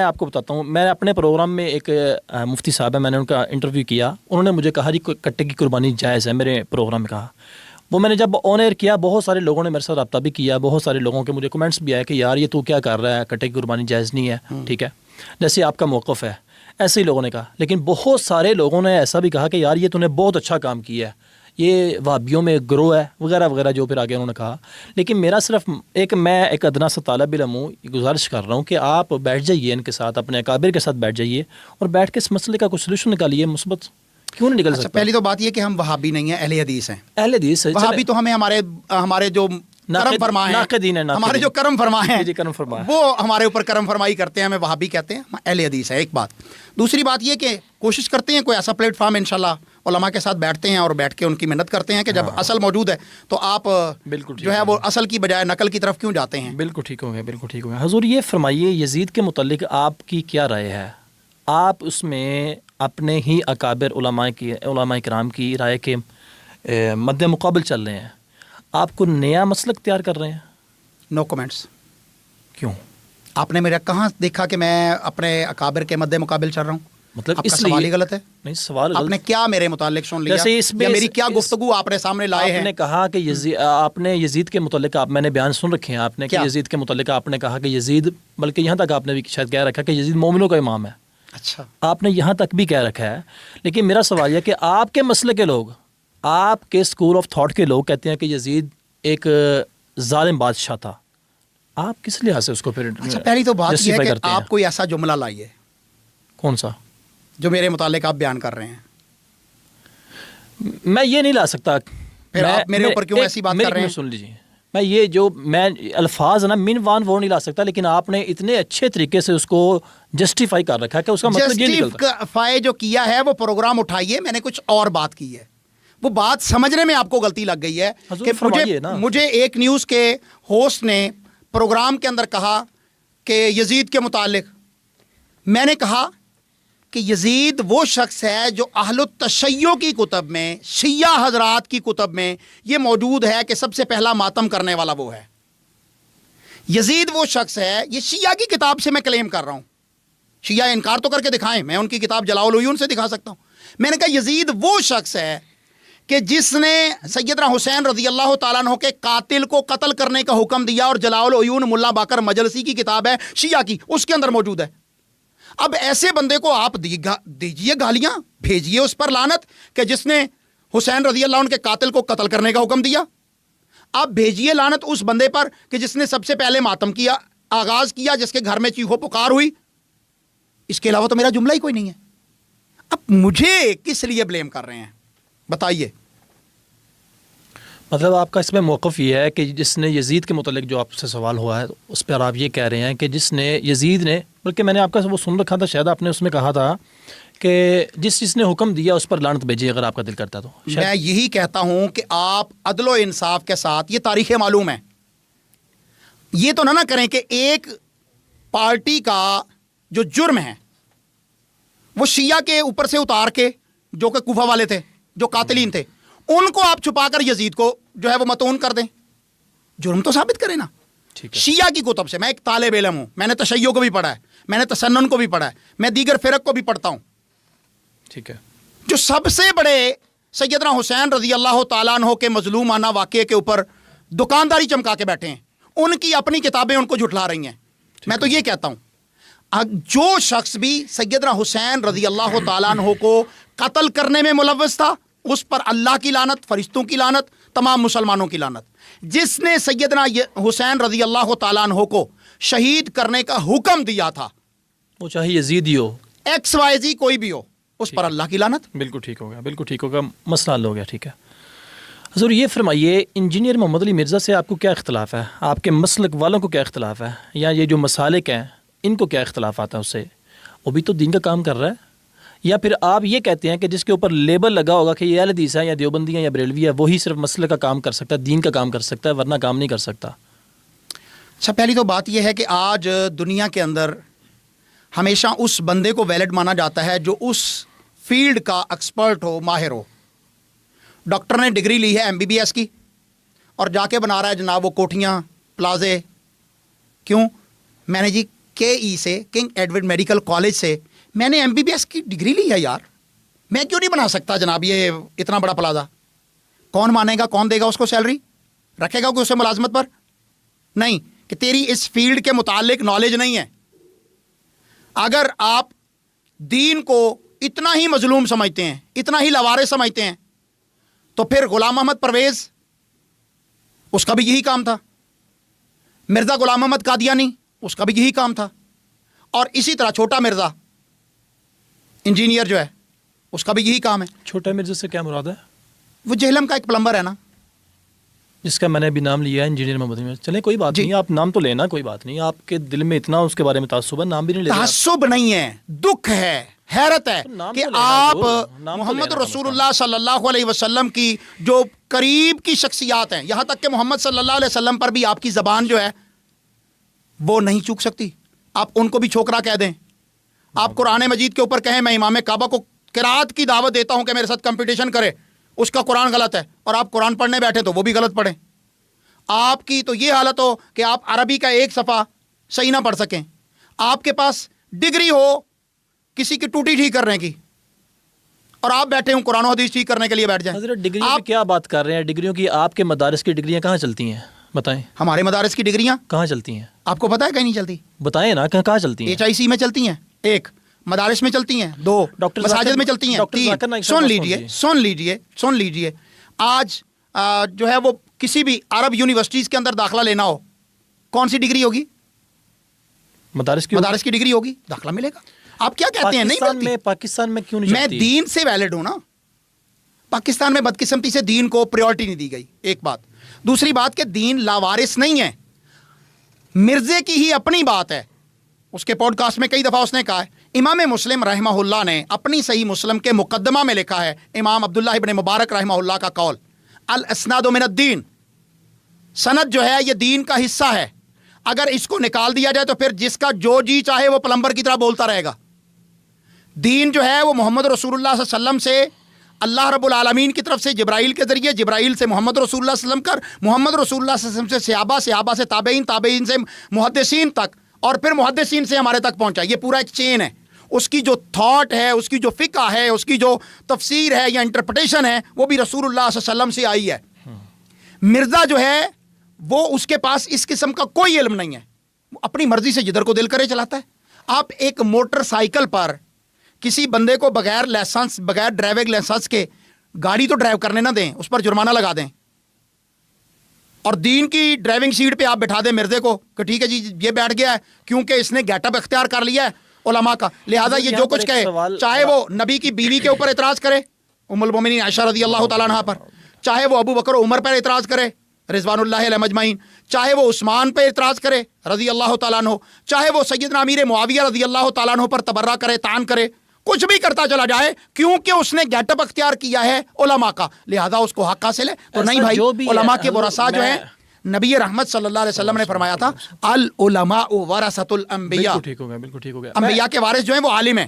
آپ کو بتاتا ہوں، میں اپنے پروگرام میں ایک مفتی صاحب ہے، میں نے ان کا انٹرویو کیا، انہوں نے مجھے کہا جی کٹے کی قربانی جائز ہے، میرے پروگرام میں کہا. وہ میں نے جب آن ایئر کیا، بہت سارے لوگوں نے میرے ساتھ رابطہ بھی کیا، بہت سارے لوگوں کے مجھے کمنٹس بھی آئے کہ یار یہ تو کیا کر رہا ہے، کٹے کی قربانی جائز نہیں ہے. ٹھیک ہے، جیسے آپ کا موقف ہے ایسے ہی لوگوں نے کہا. لیکن بہت سارے لوگوں نے ایسا بھی کہا کہ یار یہ تو نے بہت اچھا کام کیا ہے، یہ وہابیوں میں گروہ ہے وغیرہ وغیرہ، جو پھر آگے انہوں نے کہا. لیکن میرا صرف میں ایک ادنا سا طالب علم ہوں، گزارش کر رہا ہوں کہ آپ بیٹھ جائیے ان کے ساتھ، اپنے اکابر کے ساتھ بیٹھ جائیے اور بیٹھ کے اس مسئلے کا کچھ سلوشن نکالیے مثبت. کیوں نہیں نکل اچھا، سکتا؟ پہلی تو بات یہ کہ ہم وہابی نہیں ہیں، اہل حدیث ہیں. اہل حدیث ہے. وہابی تو ہمیں ہمارے جو کرم فرما ہیں، ناقدین ہیں، ہمارے جو کرم فرما ہیں، جی کرم فرما ہے، وہ ہمارے اوپر کرم فرمائی کرتے ہیں، ہمیں وہابی کہتے ہیں. ہم اہل حدیث ہے، ایک بات. دوسری بات یہ کہ کوشش کرتے ہیں کوئی ایسا پلیٹ فارم انشاءاللہ علماء کے ساتھ بیٹھتے ہیں اور بیٹھ کے ان کی محنت کرتے ہیں کہ جب اصل موجود ہے تو آپ جو ہے وہ اصل کی بجائے نقل کی طرف کیوں جاتے ہیں؟ بالکل ٹھیک ہو گیا، بالکل ٹھیک ہو گیا. حضور یہ فرمائیے یزید کے متعلق آپ کی کیا رائے ہے؟ آپ اس میں اپنے ہی اکابر علماء کرام کی رائے کے مد مقابل چل رہے ہیں، آپ کو نیا مسلک تیار کر رہے ہیں؟ نو کمنٹس. کیوں؟ آپ نے میرا کہاں دیکھا کہ میں اپنے اکابر کے مد مقابل چل رہا ہوں؟ مطلب آپ اس کا سوال ہی غلط ہے. نہیں، سوال آپ نے کیا میرے متعلق سن لیا جیسے اس یا میری کیا گفتگو آپ نے سامنے لائے ہیں؟ آپ نے کہا کہ آپ نے یزید کے متعلق میں نے بیان سن رکھے ہیں آپ نے کہ یزید کے متعلق آپ نے کہا کہ یزید، بلکہ یہاں تک آپ نے بھی شاید کہہ رکھا کہ یزید مومنوں کا امام ہے. اچھا، آپ نے یہاں تک بھی کہہ رکھا ہے. لیکن میرا سوال یہ کہ آپ کے مسئلے کے لوگ، آپ کے اسکول آف تھاٹ کے لوگ کہتے ہیں کہ یزید ایک ظالم بادشاہ تھا. آپ کس لحاظ سے اس کو پھر اچھا، پہلی تو بات یہ ہے کہ آپ کوئی ایسا جملہ لائیے. کون سا؟ جو میرے متعلق آپ بیان کر رہے ہیں. میں یہ نہیں لا سکتا. پھر آپ میرے اوپر کیوں ایسی بات کر رہے ہیں؟ سن لیجیے، میں الفاظ نا من وان وہ نہیں لا سکتا، لیکن آپ نے اتنے اچھے طریقے سے اس کو جسٹیفائی کر رکھا ہے کہ اس کا مطلب یہ نکلتا. جسٹیفائی جو کیا ہے وہ پروگرام اٹھائیے، میں نے کچھ اور بات کی ہے، وہ بات سمجھنے میں آپ کو غلطی لگ گئی ہے. کہ مجھے ایک نیوز کے ہوسٹ نے پروگرام کے اندر کہا کہ یزید کے متعلق، میں نے کہا کہ یزید وہ شخص ہے جو اہل التشیع کی کتب میں، شیعہ حضرات کی کتب میں یہ موجود ہے کہ سب سے پہلا ماتم کرنے والا وہ ہے. یزید وہ شخص ہے، یہ شیعہ کی کتاب سے میں کلیم کر رہا ہوں. شیعہ انکار تو کر کے دکھائیں، میں ان کی کتاب جلاء العیون سے دکھا سکتا ہوں. میں نے کہا یزید وہ شخص ہے کہ جس نے سیدنا حسین رضی اللہ تعالیٰ عنہ کے قاتل کو قتل کرنے کا حکم دیا، اور جلاء العیون ملا باقر مجلسی کی کتاب ہے شیعہ کی، اس کے اندر موجود ہے. اب ایسے بندے کو آپ دیجئے گالیاں، بھیجئے اس پر لعنت کہ جس نے حسین رضی اللہ عنہ کے قاتل کو قتل کرنے کا حکم دیا. آپ بھیجئے لعنت اس بندے پر کہ جس نے سب سے پہلے ماتم کیا، آغاز کیا، جس کے گھر میں چیخو پکار ہوئی. اس کے علاوہ تو میرا جملہ ہی کوئی نہیں ہے. اب مجھے کس لیے بلیم کر رہے ہیں بتائیے؟ مطلب آپ کا اس میں موقف یہ ہے کہ جس نے یزید کے متعلق جو آپ سے سوال ہوا ہے اس پر آپ یہ کہہ رہے ہیں کہ جس نے یزید نے، بلکہ میں نے آپ کا وہ سن رکھا تھا، شاید آپ نے اس میں کہا تھا کہ جس نے حکم دیا اس پر لعنت بھیجیے اگر آپ کا دل کرتا تو. میں یہی کہتا ہوں کہ آپ عدل و انصاف کے ساتھ، یہ تاریخ معلوم ہے، یہ تو نہ کریں کہ ایک پارٹی کا جو جرم ہے وہ شیعہ کے اوپر سے اتار کے، جو کہ کوفہ والے تھے، جو قاتلین تھے، ان کو آپ چھپا کر یزید کو جو ہے وہ متون کر دیں. جرم تو ثابت کریں نا. شیعہ کی کتب سے، میں ایک طالب علم ہوں، میں نے تشیع کو بھی پڑھا ہے، میں نے تسنن کو بھی پڑھا ہے، میں دیگر فرق کو بھی پڑھتا ہوں. ٹھیک ہے. جو سب سے بڑے سیدنا حسین رضی اللہ تعالیٰ عنہ کے مظلومانہ واقعے کے اوپر دکانداری چمکا کے بیٹھے ہیں، ان کی اپنی کتابیں ان کو جھٹلا رہی ہیں. میں تو یہ کہتا ہوں جو شخص بھی سیدنا حسین رضی اللہ تعالیٰ عنہ کو قتل کرنے میں ملوث تھا، اس پر اللہ کی لعنت، فرشتوں کی لعنت، تمام مسلمانوں کی لعنت. جس نے سیدنا حسین رضی اللہ تعالیٰ عنہ کو شہید کرنے کا حکم دیا تھا، وہ چاہے یزید ہی ہو، ایکس وائی زی کوئی بھی ہو، اس پر اللہ کی لعنت. بالکل ٹھیک ہوگا، بالکل ٹھیک ہوگا، مسئلہ حل ہو گیا. ٹھیک ہے. حضور یہ فرمائیے، انجینئر محمد علی مرزا سے آپ کو کیا اختلاف ہے؟ آپ کے مسلک والوں کو کیا اختلاف ہے؟ یا یہ جو مسالک ہیں ان کو کیا اختلاف آتا ہے اس سے؟ وہ بھی تو دین کا کام کر رہا ہے. یا پھر آپ یہ کہتے ہیں کہ جس کے اوپر لیبل لگا ہوگا کہ یہ اہل حدیث ہے یا دیوبندی ہے یا بریلوی ہے، وہی صرف مسئلہ کا کام کر سکتا ہے، دین کا کام کر سکتا ہے، ورنہ کام نہیں کر سکتا؟ اچھا، پہلی تو بات یہ ہے کہ آج دنیا کے اندر ہمیشہ اس بندے کو ویلڈ مانا جاتا ہے جو اس فیلڈ کا ایکسپرٹ ہو، ماہر ہو. ڈاکٹر نے ڈگری لی ہے MBBS کی اور جا کے بنا رہا ہے جناب وہ کوٹھیاں، پلازے. کیوں؟ میں نے جی KE سے، کنگ ایڈورڈ میڈیکل کالج سے میں نے MBBS کی ڈگری لی ہے یار، میں کیوں نہیں بنا سکتا جناب یہ اتنا بڑا پلازا؟ کون مانے گا؟ کون دے گا اس کو سیلری؟ رکھے گا کوئی اسے ملازمت پر؟ نہیں، کہ تیری اس فیلڈ کے متعلق نالج نہیں ہے. اگر آپ دین کو اتنا ہی مظلوم سمجھتے ہیں، اتنا ہی لوارث سمجھتے ہیں، تو پھر غلام محمد پرویز، اس کا بھی یہی کام تھا. مرزا غلام محمد قادیانی، اس کا بھی یہی کام تھا. اور اسی طرح چھوٹا مرزا انجینئر جو ہے، اس کا بھی یہی کام ہے. چھوٹا مرزا سے کیا مراد ہے؟ وہ جہلم کا ایک پلمبر ہے نا، جس کا میں نے ابھی نام لیا ہے، انجینئر محمد علی. چلیں کوئی بات نہیں، آپ نام تو لینا، کوئی بات نہیں. آپ کے دل میں اتنا اس کے بارے میں تعصب ہے، نام بھی نہیں لیتے. تعصب نہیں ہے، دکھ ہے، حیرت ہے کہ آپ محمد رسول اللہ صلی اللہ علیہ وسلم کی جو قریب کی شخصیات ہیں، یہاں تک کہ محمد صلی اللہ علیہ وسلم پر بھی آپ کی زبان جو ہے وہ نہیں چوک سکتی. آپ ان کو بھی چھوکرا کہہ دیں. آپ قرآن مجید کے اوپر کہیں میں امام کعبہ کو قرات کی دعوت دیتا ہوں کہ میرے ساتھ کمپٹیشن کرے، اس کا قرآن غلط ہے، اور آپ قرآن پڑھنے بیٹھے تو وہ بھی غلط پڑھیں. آپ کی تو یہ حالت ہو کہ آپ عربی کا ایک صفحہ صحیح نہ پڑھ سکیں. آپ کے پاس ڈگری ہو کسی کی ٹوٹی ٹھیک کرنے کی، اور آپ بیٹھے ہوں قرآن و حدیث ٹھیک کرنے کے لیے بیٹھ جائیں. حضرت ڈگریوں کی کیا بات کر رہے ہیں؟ ڈگریوں کی، آپ کے مدارس کی ڈگریاں کہاں چلتی ہیں بتائیں؟ ہمارے مدارس کی ڈگریاں کہاں چلتی ہیں؟ آپ کو پتہ ہے کہیں نہیں چلتی؟ بتائیں نا، کہاں چلتی ہیں؟ HIC میں چلتی ہیں، 1 مدارس میں چلتی ہیں، 2 مساجد میں چلتی ہیں، 3 سن لیجئے آج جو ہے وہ کسی بھی عرب یونیورسٹیز کے اندر داخلہ لینا ہو، کون سی ڈگری ہوگی؟ مدارس کی ڈگری ہوگی، داخلہ ملے گا. آپ کیا کہتے ہیں نہیں ملتی؟ پاکستان میں کیوں نہیں میں چلتی؟ دین سے ویلڈ ہوں نا. پاکستان میں بدقسمتی سے دین کو پریورٹی نہیں دی گئی، ایک بات. دوسری بات کہ دین لاوارث نہیں ہے. مرزے کی ہی اپنی بات ہے، اس کے پوڈ کاسٹ میں کئی دفعہ اس نے کہا ہے. امام مسلم رحمہ اللہ نے اپنی صحیح مسلم کے مقدمہ میں لکھا ہے، امام عبداللہ ابن مبارک رحمہ اللہ کا قول، الاسناد من الدین، سند جو ہے یہ دین کا حصہ ہے. اگر اس کو نکال دیا جائے تو پھر جس کا جو جی چاہے وہ پلمبر کی طرح بولتا رہے گا. دین جو ہے وہ محمد رسول اللہ صلی اللہ علیہ وسلم سے، اللہ رب العالمین کی طرف سے جبرائیل کے ذریعے، جبرائیل سے محمد رسول اللہ صلی اللہ علیہ وسلم کر، محمد رسول اللہ صلی اللہ علیہ وسلم سے صحابہ، صحابہ سے تابعین، تابعین سے محدثین تک، اور پھر محدثین سے ہمارے تک پہنچا. یہ پورا ایک چین ہے. اس کی جو تھاٹ ہے، اس کی جو فقہ ہے، اس کی جو تفسیر ہے یا انٹرپریٹیشن ہے، وہ بھی رسول اللہ صلی اللہ علیہ وسلم سے آئی ہے. مرزا جو ہے وہ اس کے پاس اس قسم کا کوئی علم نہیں ہے، وہ اپنی مرضی سے جدھر کو دل کرے چلاتا ہے. آپ ایک موٹر سائیکل پر کسی بندے کو بغیر لائسنس، بغیر ڈرائیونگ لائسنس کے گاڑی تو ڈرائیو کرنے نہ دیں، اس پر جرمانہ لگا دیں، اور دین کی ڈرائیونگ سیٹ پہ آپ بٹھا دیں مرزے کو کہ ٹھیک ہے جی یہ بیٹھ گیا ہے کیونکہ اس نے گیٹ اپ اختیار کر لیا ہے علماء کا، لہذا یہ جو کچھ کہے، چاہے وہ نبی کی بیوی کے اوپر اعتراض کرے، ام المومنین عائشہ رضی اللہ تعالیٰ عنہ پر، چاہے وہ ابو بکر و عمر پر اعتراض کرے رضوان اللہ علیہ مجمعین، چاہے وہ عثمان پہ اعتراض کرے رضی اللہ تعالیٰ عنہ، چاہے وہ سیدنا امیر معاویہ رضی اللہ تعالیٰ عنہ پر تبرہ کرے، طعن کرے، کچھ بھی کرتا چلا جائے، کیونکہ اس نے گیٹ اپ اختیار کیا ہے علماء کا، لہذا اس کو حق حاصل ہے۔ تو نہیں بھائی، علماء کے ورثاء جو ہیں، نبی رحمت صلی اللہ علیہ وسلم نے فرمایا تھا العلماء ورثۃ الانبیاء، بالکل ٹھیک ہو گیا، بالکل ٹھیک ہو گیا۔ انبیاء کے وارث جو ہیں وہ عالم ہیں،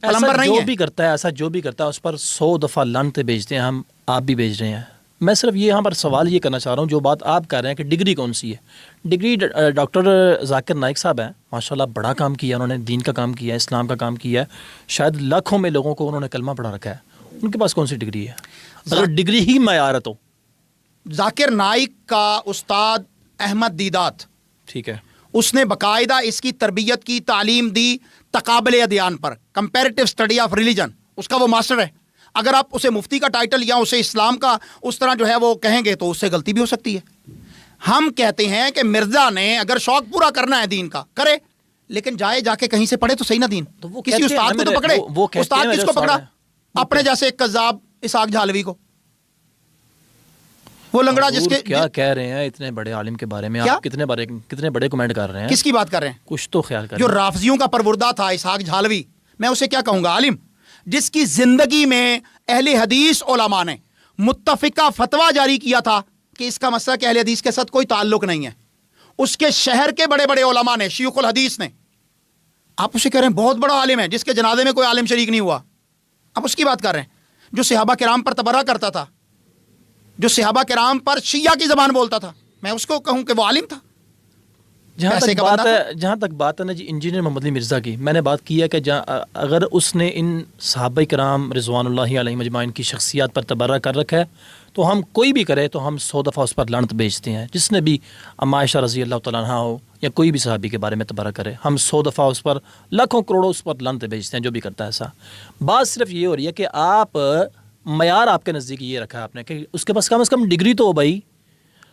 ایسا پلمبر نہیں جو ہے۔ بھی کرتا ہے، ایسا جو بھی کرتا ہے اس پر 100 دفعہ لعنتیں بھیجتے ہیں ہم، آپ بھی بھیج رہے ہیں۔ میں صرف یہاں پر سوال یہ کرنا چاہ رہا ہوں، جو بات آپ کر رہے ہیں کہ ڈگری کون سی ہے، ڈگری ڈاکٹر ذاکر نائک صاحب ہیں، ماشاءاللہ بڑا کام کیا انہوں نے، دین کا کام کیا ہے، اسلام کا کام کیا ہے، شاید لاکھوں میں لوگوں کو انہوں نے کلمہ پڑھا رکھا ہے، ان کے پاس کون سی ڈگری ہے؟ اگر ڈگری ہی معیار ہے تو ذاکر نائک کا استاد احمد دیدات، ٹھیک ہے، اس نے باقاعدہ اس کی تربیت کی، تعلیم دی تقابل ادیان پر، کمپیریٹو اسٹڈی آف ریلیجن، اس کا وہ ماسٹر ہے۔ اگر آپ اسے مفتی کا ٹائٹل یا اسے اسلام کا اس طرح جو ہے وہ کہیں گے تو اس سے غلطی بھی ہو سکتی ہے۔ ہم کہتے ہیں کہ مرزا نے اگر شوق پورا کرنا ہے دین کا کرے، لیکن جا کے کہیں سے پڑھے تو صحیح نہ دین، تو وہ کسی کہتے ہیں استاد کو تو پکڑے۔ وہ کہتے استاد ہیں کس میرے کو پکڑا؟ استاد اپنے جیسے ایک قذاب اسحاق جھالوی کو، وہ لنگڑا جس کے کیا کہہ رہے ہیں اتنے بڑے عالم کے بارے میں، آپ کتنے بڑے کمنٹ کر رہے ہیں، کس کی بات کر رہے ہیں؟ کچھ تو خیال کریں۔ جو رافضیوں کا پروردہ تھا اسحاق جھالوی، میں اسے کیا کہوں گا؟ عالم، جس کی زندگی میں اہل حدیث علماء نے متفقہ فتویٰ جاری کیا تھا کہ اس کا مسئلہ کہ اہل حدیث کے ساتھ کوئی تعلق نہیں ہے، اس کے شہر کے بڑے بڑے علماء نے، شیوخ الحدیث نے، آپ اسے کہہ رہے ہیں بہت بڑا عالم ہے، جس کے جنازے میں کوئی عالم شریک نہیں ہوا، آپ اس کی بات کر رہے ہیں۔ جو صحابہ کرام پر تبرہ کرتا تھا، جو صحابہ کرام پر شیعہ کی زبان بولتا تھا، میں اس کو کہوں کہ وہ عالم تھا؟ جہاں تک بات ہے نا جی انجینئر محمد علی مرزا کی، میں نے بات کی ہے کہ اگر اس نے ان صحابہ کرام رضوان اللہ علیہ مجمعین کی شخصیات پر تبرہ کر رکھا ہے تو ہم کوئی بھی کرے تو ہم 100 دفعہ اس پر لعنت بھیجتے ہیں، جس نے بھی اما عائشہ رضی اللہ تعالیٰ عنہا ہو یا کوئی بھی صحابی کے بارے میں تبرہ کرے، ہم 100 دفعہ اس پر، لاکھوں کروڑوں اس پر لعنت بھیجتے ہیں، جو بھی کرتا ہے ایسا۔ بات صرف یہ ہو رہی ہے کہ آپ معیار آپ کے نزدیک یہ رکھا ہے آپ نے کہ اس کے پاس کم از کم ڈگری تو ہو بھائی،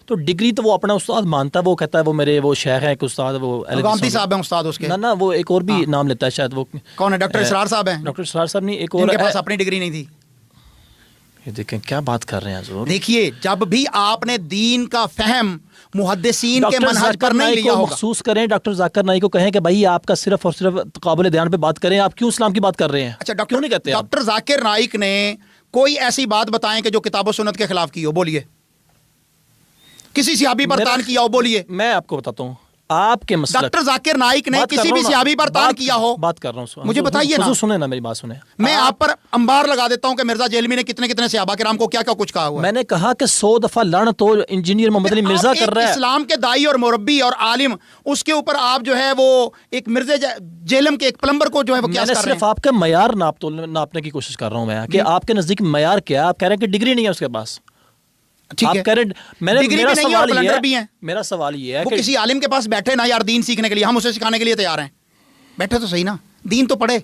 تو ڈگری تو وہ اپنا استاد مانتا ہے، وہ کہتا ہے وہ میرے وہ شیخ ہیں ایک استاد، وہ گامتی صاحب ہیں استاد اس کے، نہ وہ ایک اور بھی نام لیتا ہے شاید، وہ کون ہے؟ ڈاکٹر اسرار صاحب ہیں۔ ڈاکٹر اسرار صاحب نہیں، ایک اور ان کے پاس اپنی ڈگری نہیں تھی۔ یہ دیکھیں کیا بات کر رہے ہیں حضور۔ دیکھیے، جب بھی آپ نے دین کا فہم محدثین کے منہج پر نہیں لیا ہوگا، مخصوص کریں ڈاکٹر ذاکر نائک کو کہیں کہ بھائی آپ کا صرف اور صرف قابل دھیان پہ بات کریں، آپ کیوں اسلام کی بات کر رہے ہیں؟ اچھا کیوں نہیں کہتے آپ؟ ڈاکٹر ذاکر نائک نے کوئی ایسی بات بتائیں کہ جو کتاب و سنت کے خلاف کی ہو، بولیے۔ کسی صحابی پر طعن کیا ہو، بولیے۔ میں آپ کو بتاتا ہوں، آپ کے مسلک ڈاکٹر ذاکر نائک نے کسی بھی صحابی پر طعن کیا ہو، بات کر رہا ہوں، مجھے بتائیے نا۔ حضور سنیں نا میری بات سنیں، میں آپ پر انبار لگا دیتا ہوں کہ مرزا جیلمی نے کتنے کتنے صحابہ کرام کو کیا کیا کچھ کہا ہوا ہے۔ میں نے کہا کہ 100 دفعہ لعنت تو انجینئر محمد علی مرزا کر رہا ہے، اسلام کے دائی اور مربی اور عالم، اس کے اوپر آپ جو ہے وہ ایک مرزا جیلم کے ایک پلمبر کو جو ہے وہ قیاس میں کر نے رہے ہیں۔ صرف آپ کا معیار ناپنے کی کوشش کر رہا ہوں میں کہ آپ کے نزدیک معیار کیا ہے؟ آپ کہہ رہے ہیں کہ ڈگری نہیں ہے اس کے پاس، ٹھیک ہے، میرا سوال یہ ہے، بھی ہیں، میرا سوال یہ ہے وہ کہ کسی عالم کے پاس بیٹھے نا یار دین سیکھنے کے لیے، ہم اسے سکھانے کے لیے تیار ہیں، بیٹھے تو صحیح نا، دین تو پڑھے،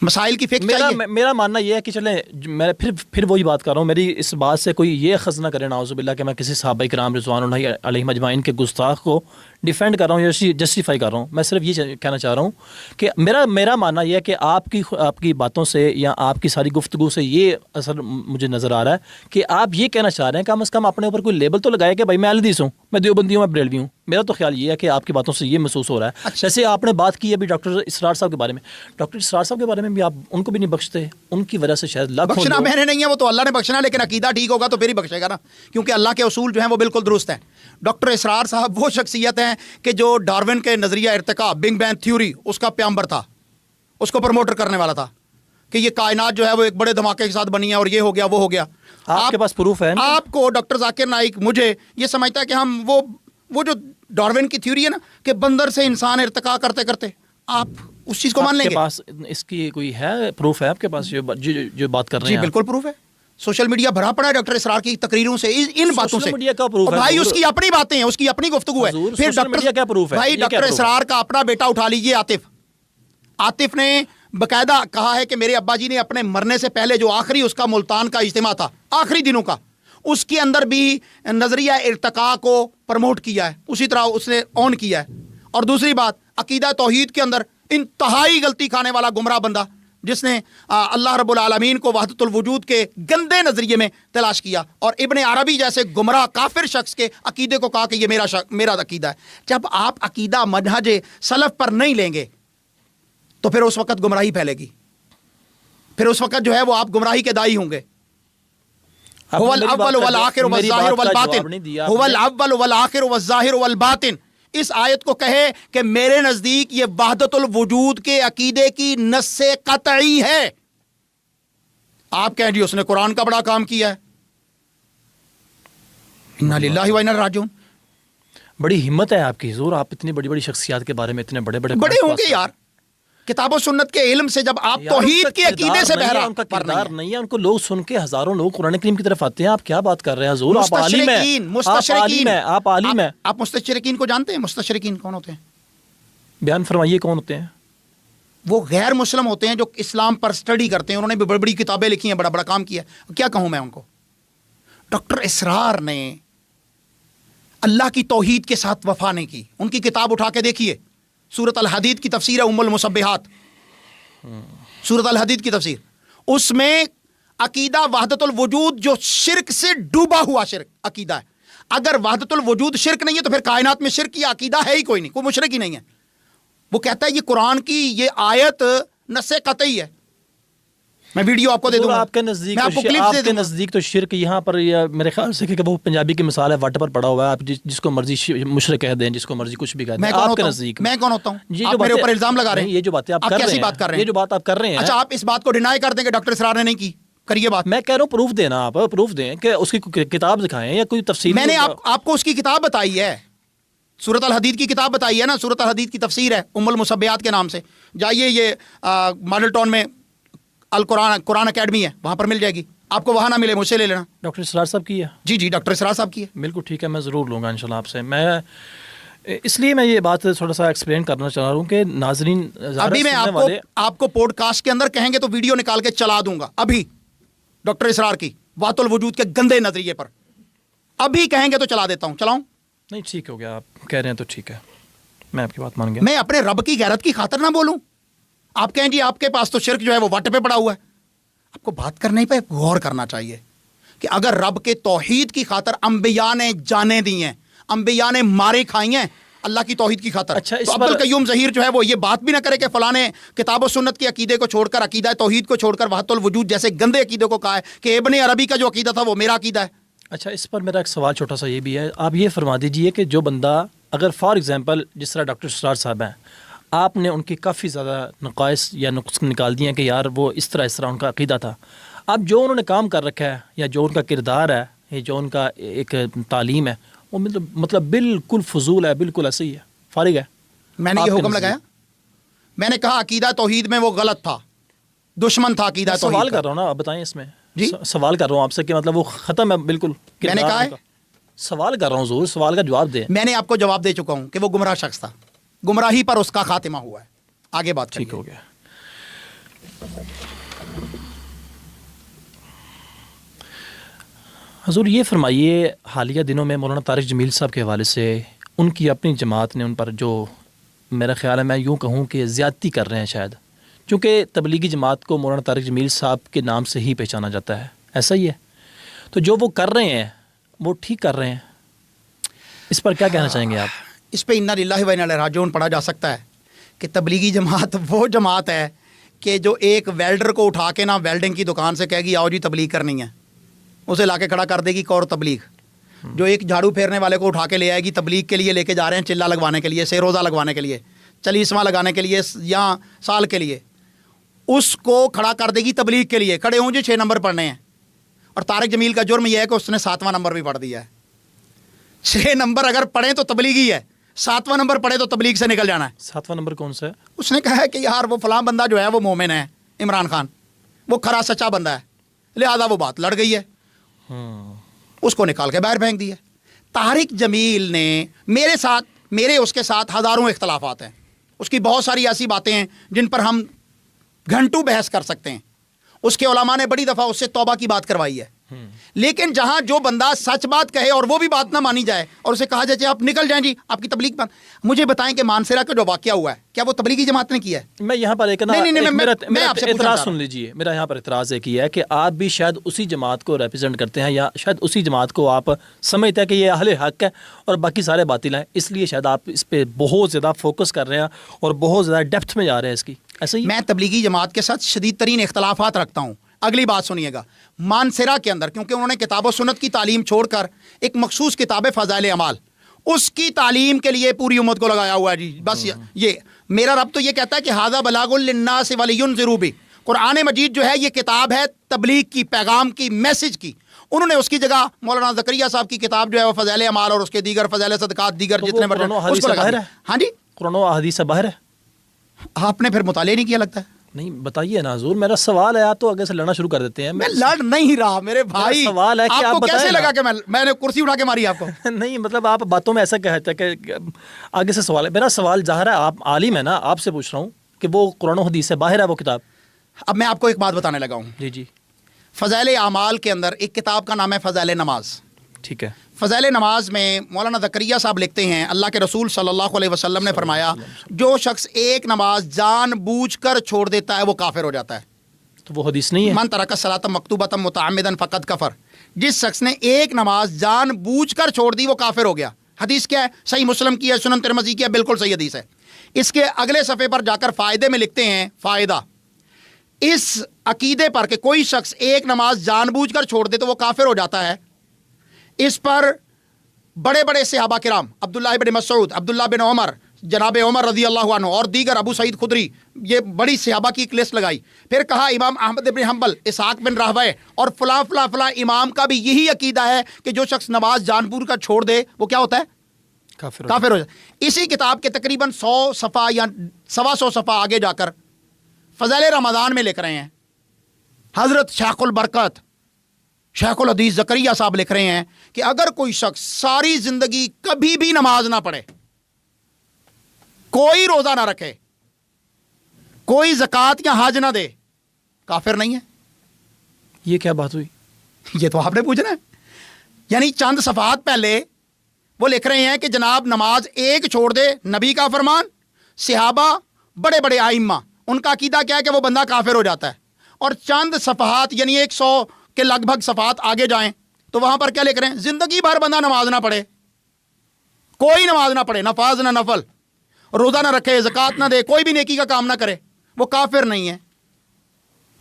مسائل کی فکر چاہیے۔ میرا ماننا یہ ہے کہ چلیں، میں پھر وہی بات کر رہا ہوں، میری اس بات سے کوئی یہ اخذ نہ کرے نعوذ باللہ کہ میں کسی صحابہ کرام رضوان اللہ علیہ مجمعین کے گستاخ کو ڈیفینڈ کر رہا ہوں یا جسٹیفائی کر رہا ہوں۔ میں صرف یہ کہنا چاہ رہا ہوں کہ میرا ماننا یہ ہے کہ آپ کی باتوں سے یا آپ کی ساری گفتگو سے یہ اثر مجھے نظر آ رہا ہے کہ آپ یہ کہنا چاہ رہے ہیں کم از کم اپنے اوپر کوئی لیبل تو لگائے کہ بھائی میں اہل حدیث ہوں، میں دیوبندی ہوں، میں بریلوی ہوں۔ میرا تو خیال یہ ہے کہ آپ کی باتوں سے یہ محسوس ہو رہا ہے۔ جیسے آپ نے بات کی ابھی ڈاکٹر اسرار صاحب کے بارے میں، ڈاکٹر اسرار صاحب کے بارے میں بھی آپ ان کو بھی نہیں بخشتے، ان کی وجہ سے شاید لاکھوں بخشنا میں نے نہیں ہے، وہ تو اللہ نے بخشنا، لیکن عقیدہ ٹھیک ہوگا تو پھر ہی بخشے گا نا، کیونکہ اللہ کے اصول جو ہیں وہ بالکل درست ہیں۔ ڈاکٹر اسرار صاحب وہ شخصیت ہیں کہ جو ڈارون کے نظریہ ارتقاء، بگ بینگ تھیوری، اس کا پیامبر تھا، اس کو پروموٹر کرنے والا تھا کہ یہ کائنات جو ہے وہ ایک بڑے دھماکے کے ساتھ بنی ہے اور یہ ہو گیا وہ ہو گیا۔ آپ کے پاس پروف ہے؟ آپ کو ڈاکٹر ذاکر نائک مجھے یہ سمجھتا ہے کہ ہم وہ جو ڈارون کی تھیوری ہے نا کہ بندر سے انسان ارتقاء کرتے کرتے، آپ اس چیز کو مان لیں گے؟ آپ کے پاس اس کی کوئی ہے پروف ہے آپ کے پاس جو بات کر رہے ہیں؟ جی بالکل پروف ہے، سوشل میڈیا بھرا پڑا ہے ڈاکٹر اسرار کی تقریروں سے، ان باتوں سے۔ سوشل میڈیا کا پروف ہے بھائی، اس کی اپنی باتیں ہیں، اس کی اپنی گفتگو ہے۔ پھر سوشل میڈیا کیا پروف ہے؟ بھائی ڈاکٹر اسرار کا اپنا بیٹا اٹھا لیجئے، عاطف نے باقاعدہ کہا ہے کہ میرے ابا جی نے اپنے مرنے سے پہلے جو آخری اس کا ملتان کا اجتماع تھا، آخری دنوں کا، اس کے اندر بھی نظریہ ارتقاء کو پروموٹ کیا ہے، اسی طرح اس نے آن کیا ہے۔ اور دوسری بات، عقیدہ توحید کے اندر انتہائی غلطی کھانے والا گمراہ بندہ جس نے اللہ رب العالمین کو وحدت الوجود کے گندے نظریے میں تلاش کیا، اور ابن عربی جیسے گمراہ کافر شخص کے عقیدے کو کہا کہ یہ میرا عقیدہ ہے۔ جب آپ عقیدہ منہج سلف پر نہیں لیں گے تو پھر اس وقت گمراہی پھیلے گی، پھر اس وقت جو ہے وہ آپ گمراہی کے دائی ہوں گے۔ هو الاول والآخر والظاہر والباطن، هو الاول والآخر والظاہر والباطن۔ اس آیت کو کہے کہ میرے نزدیک یہ وحدت الوجود کے عقیدے کی نص قطعی ہے، آپ کہیں جی اس نے قرآن کا بڑا کام کیا ہے۔ انا للہ و انا الیہ راجعون۔ بڑی ہمت ہے آپ کی حضور، آپ اتنی بڑی بڑی شخصیات کے بارے میں اتنے بڑے ہوں گے یار، کتاب و سنت کے علم سے جب آپ توحید کے عقیدے سے بہرا ان کا کردار نہیں ہے، ان کو لوگ سن کے ہزاروں لوگ قرآن کریم کی طرف آتے ہیں۔ آپ کیا بات کر رہے ہیں حضور؟ آپ عالم ہیں، آپ عالم ہیں۔ آپ مستشرقین کو جانتے ہیں؟ مستشرقین کون ہوتے ہیں؟ بیان فرمائیے کون ہوتے ہیں؟ وہ غیر مسلم ہوتے ہیں جو اسلام پر سٹڈی کرتے ہیں، انہوں نے بھی بڑی بڑی کتابیں لکھی ہیں، بڑا بڑا کام کیا ہے۔ کیا کہوں میں ان کو؟ ڈاکٹر اسرار نے اللہ کی توحید کے ساتھ وفا نہیں کی۔ ان کی کتاب اٹھا کے دیکھیے، سورۃ الحدید کی تفسیر ہے ام المصبحات، سورۃ الحدید کی تفسیر، اس میں عقیدہ وحدت الوجود جو شرک سے ڈوبا ہوا شرک عقیدہ ہے۔ اگر وحدت الوجود شرک نہیں ہے تو پھر کائنات میں شرک کی عقیدہ ہے ہی کوئی نہیں، کوئی مشرک ہی نہیں ہے۔ وہ کہتا ہے یہ قرآن کی یہ آیت نص قطعی ہے۔ میں ویڈیو آپ کو دے دوں گا، آپ کے نزدیک تو شرک یہاں پر میرے خیال سے کہ وہ پنجابی کی مثال ہے، وٹ پر پڑا ہوا ہے، آپ جس کو مرضی مشرک کہہ دیں، جس کو مرضی کچھ بھی کہہ دیں۔ آپ کے نزدیک میں کون ہوتا ہوں؟ آپ میرے اوپر الزام لگا رہے ہیں، یہ جو باتیں آپ کر رہے ہیں، یہ جو بات آپ کر رہے ہیں، اچھا آپ اس بات کو ڈینائی کر دیں کہ ڈاکٹر اسرار نے نہیں کی، کریے بات۔ میں کہہ رہا ہوں پروف دینا، آپ پروف دیں کہ اس کی کتاب دکھائیں یا کوئی تفسیر۔ میں نے آپ کو اس کی کتاب بتائی ہے، سورۃ الحدید کی کتاب بتائی ہے نا، سورۃ الحدید کی تفسیر ہے ام المصبحات کے نام سے، جائیے یہ ماڈل ٹاؤن میں قرآن اکیڈمی ہے، وہاں پر مل جائے گی آپ کو، وہاں نہ ملے مجھ سے لے لینا۔ ڈاکٹر اسرار صاحب کی ہے؟ جی ڈاکٹر اسرار صاحب کی ہے۔ بالکل ٹھیک ہے، میں ضرور لوں گا انشاءاللہ آپ سے۔ میں اس لیے میں یہ بات تھوڑا سا ایکسپلین کرنا چاہ رہا ہوں کہ ناظرین، ابھی میں آپ کو پوڈ کاسٹ کے اندر کہیں گے تو ویڈیو نکال کے چلا دوں گا، ابھی ڈاکٹر اسرار کی وحدت الوجود کے گندے نظریے پر، ابھی کہیں گے تو چلا دیتا ہوں۔ چلاؤں؟ نہیں ٹھیک ہو گیا، آپ کہہ رہے ہیں تو ٹھیک ہے، میں آپ کی بات مان گیا۔ میں اپنے رب کی غیرت کی خاطر نہ بولوں؟ آپ کہیں جی آپ کے پاس تو شرک جو ہے وہ وٹ پہ پڑا ہوا ہے۔ آپ کو بات کرنے پہ غور کرنا چاہیے کہ اگر رب کے توحید کی خاطر انبیاء نے جانیں دی ہیں، انبیاء نے مارے کھائی ہیں اللہ کی توحید کی خاطر، اچھا تو عبدالقیوم ظہیر جو ہے وہ یہ بات بھی نہ کرے کہ فلاں نے کتاب و سنت کے عقیدے کو چھوڑ کر، عقیدہ توحید کو چھوڑ کر وحدت الوجود جیسے گندے عقیدے کو کہا ہے کہ ابن عربی کا جو عقیدہ تھا وہ میرا عقیدہ ہے۔ اچھا اس پر میرا ایک سوال چھوٹا سا یہ بھی ہے، آپ یہ فرما دیجئے کہ جو بندہ اگر فار ایگزامپل جس طرح ڈاکٹر اسرار صاحب ہیں، آپ نے ان کی کافی زیادہ نقائص یا نقص نکال دیے ہیں کہ یار وہ اس طرح ان کا عقیدہ تھا، اب جو انہوں نے کام کر رکھا ہے یا جو ان کا کردار ہے یا جو ان کا ایک تعلیم ہے وہ مطلب بالکل فضول ہے، بالکل ایسے ہی ہے، فارغ ہے۔ میں نے یہ حکم لگایا؟ میں نے کہا عقیدہ توحید میں وہ غلط تھا، دشمن تھا عقیدہ توحید۔ سوال کر رہا ہوں نا، آپ بتائیں اس میں جی سوال کر رہا ہوں آپ سے کہ مطلب وہ ختم ہے بالکل؟ میں نے کہا ہے سوال کر رہا ہوں حضور، سوال کا جواب دیں۔ میں نے آپ کو جواب دے چکا ہوں کہ وہ گمراہ شخص تھا، گمراہی پر اس کا خاتمہ ہوا ہے۔ آگے بات ٹھیک ہو گیا۔ حضور یہ فرمائیے، حالیہ دنوں میں مولانا طارق جمیل صاحب کے حوالے سے ان کی اپنی جماعت نے ان پر جو میرا خیال ہے میں یوں کہوں کہ زیادتی کر رہے ہیں شاید، چونکہ تبلیغی جماعت کو مولانا طارق جمیل صاحب کے نام سے ہی پہچانا جاتا ہے، ایسا ہی ہے، تو جو وہ کر رہے ہیں وہ ٹھیک کر رہے ہیں، اس پر کیا کہنا چاہیں گے آپ؟ اس پہ انا للہ و انا الیہ راجعون پڑھا جا سکتا ہے کہ تبلیغی جماعت وہ جماعت ہے کہ جو ایک ویلڈر کو اٹھا کے نا ویلڈنگ کی دکان سے کہے گی آؤ جی تبلیغ کرنی ہے، اسے لا کے کھڑا کر دے گی کور تبلیغ۔ جو ایک جھاڑو پھیرنے والے کو اٹھا کے لے آئے گی تبلیغ کے لیے، لے کے جا رہے ہیں چلہ لگوانے کے لیے، سے روزہ لگوانے کے لیے، چلیسواں لگانے کے لیے یا سال کے لیے، اس کو کھڑا کر دے گی تبلیغ کے لیے، کھڑے ہوں جی 6 نمبر پڑھنے ہیں۔ اور طارق جمیل کا جرم یہ ہے کہ اس نے 7واں نمبر بھی پڑھ دیا ہے۔ 6 نمبر اگر پڑھیں تو تبلیغی ہے، 7واں نمبر پڑھے تو تبلیغ سے نکل جانا ہے۔ 7واں نمبر کون سا ہے؟ اس نے کہا ہے کہ یار وہ فلاں بندہ جو ہے وہ مومن ہے، عمران خان وہ کھرا سچا بندہ ہے، لہذا وہ بات لڑ گئی ہے، اس کو نکال کے باہر پھینک دیا۔ طارق جمیل نے میرے اس کے ساتھ ہزاروں اختلافات ہیں، اس کی بہت ساری ایسی باتیں ہیں جن پر ہم گھنٹوں بحث کر سکتے ہیں۔ اس کے علماء نے بڑی دفعہ اس سے توبہ کی بات کروائی ہے لیکن جہاں جو بندہ سچ بات کہے اور وہ بھی بات نہ مانی جائے اور اسے کہا جائے آپ نکل جائیں جی آپ کی تبلیغ بند. مجھے بتائیں کہ مانسیرا کا جو واقعہ ہوا ہے کیا وہ تبلیغی جماعت نے کیا ہے؟ میں یہاں پر ایک میں آپ سے اعتراض سن لیجیے. میرا یہاں پر اعتراض ایک ہی ہے کہ آپ بھی شاید اسی جماعت کو ریپرزینٹ کرتے ہیں یا شاید اسی جماعت کو آپ سمجھتے ہیں کہ یہ اہل حق ہے اور باقی سارے باطل ہیں, اس لیے شاید آپ اس پہ بہت زیادہ فوکس کر رہے ہیں اور بہت زیادہ ڈیپتھ میں جا رہے ہیں اس کی. ایسا ہی میں تبلیغی جماعت کے ساتھ شدید ترین اختلافات رکھتا ہوں. اگلی بات سنیے گا, مانسیرا کے اندر کیونکہ انہوں نے کتاب و سنت کی تعلیم چھوڑ کر ایک مخصوص کتاب ہے فضائل اعمال, اس کی تعلیم کے لیے پوری امت کو لگایا ہوا ہے جی. بس یہ میرا رب تو یہ کہتا ہے کہ ھذا بلاغ للناس ولینذروا بہ. قرآن مجید جو ہے یہ کتاب ہے تبلیغ کی, پیغام کی, میسج کی. انہوں نے اس کی جگہ مولانا زکریا صاحب کی کتاب جو ہے وہ فضائل اعمال اور اس کے دیگر فضائل صدقات دیگر جتنے ورژن اس کو لگا. ہاں جی قرآن و احادیث سے باہر ہے. آپ نے پھر مطالعہ نہیں کیا لگتا ہے. نہیں بتائیے نا حضور, میرا سوال ہے, آپ تو آگے سے لڑنا شروع کر دیتے ہیں. میں لڑ نہیں رہا میرے بھائی, سوال ہے کہ آپ کو کیسے لگا کہ میں نے کرسی اٹھا کے ماری آپ کو؟ نہیں مطلب آپ باتوں میں ایسا کہتے ہیں کہ آگے سے سوال ہے. میرا سوال ظاہر ہے آپ عالم ہے نا, آپ سے پوچھ رہا ہوں کہ وہ قرآن و حدیث سے باہر ہے وہ کتاب. اب میں آپ کو ایک بات بتانے لگا ہوں. جی جی. فضائل اعمال کے اندر ایک کتاب کا نام ہے فضائل نماز. ٹھیک ہے. فضائل نماز میں مولانا زکریا صاحب لکھتے ہیں اللہ کے رسول صلی اللہ علیہ وسلم نے فرمایا جو شخص ایک نماز جان بوجھ کر چھوڑ دیتا ہے وہ کافر ہو جاتا ہے. تو وہ حدیث نہیں ہے. من ترک الصلاۃ مکتوبۃ متعمدا فقد کفر. جس شخص نے ایک نماز جان بوجھ کر چھوڑ دی وہ کافر ہو گیا. حدیث کیا ہے؟ صحیح مسلم کی ہے, سنن ترمذی کی ہے, بالکل صحیح حدیث ہے. اس کے اگلے صفحے پر جا کر فائدے میں لکھتے ہیں فائدہ اس عقیدے پر کہ کوئی شخص ایک نماز جان بوجھ کر چھوڑ دے تو وہ کافر ہو جاتا ہے. اس پر بڑے بڑے صحابہ کرام عبداللہ بن مسعود, عبداللہ بن عمر, جناب عمر رضی اللہ عنہ اور دیگر, ابو سعید خدری, یہ بڑی صحابہ کی ایک لسٹ لگائی. پھر کہا امام احمد بن حنبل, اسحاق بن راہوے اور فلاں فلاں فلاں امام کا بھی یہی عقیدہ ہے کہ جو شخص نماز جان بوجھ کر چھوڑ دے وہ کیا ہوتا ہے؟ کافر ہو جاتا ہے. اسی کتاب کے تقریباً 100 صفحہ یا 125 صفحہ آگے جا کر فضائل رمضان میں لکھ رہے ہیں حضرت شیخ البرکت شیخ الحدیث زکریا صاحب لکھ رہے ہیں کہ اگر کوئی شخص ساری زندگی کبھی بھی نماز نہ پڑھے, کوئی روزہ نہ رکھے, کوئی زکوٰۃ یا حج نہ دے, کافر نہیں ہے. یہ کیا بات ہوئی؟ یہ تو آپ نے پوچھنا ہے. یعنی چند صفحات پہلے وہ لکھ رہے ہیں کہ جناب نماز ایک چھوڑ دے, نبی کا فرمان, صحابہ, بڑے بڑے آئمہ, ان کا عقیدہ کیا ہے کہ وہ بندہ کافر ہو جاتا ہے. اور چند صفحات یعنی 100 کے لگ بھگ صفحات آگے جائیں تو وہاں پر کیا لکھ رہے ہیں؟ زندگی بھر بندہ نماز نہ پڑھے, کوئی نماز نہ پڑھے, نہ فرض نہ نفل, روزہ نہ رکھے, زکوٰۃ نہ دے, کوئی بھی نیکی کا کام نہ کرے, وہ کافر نہیں ہے.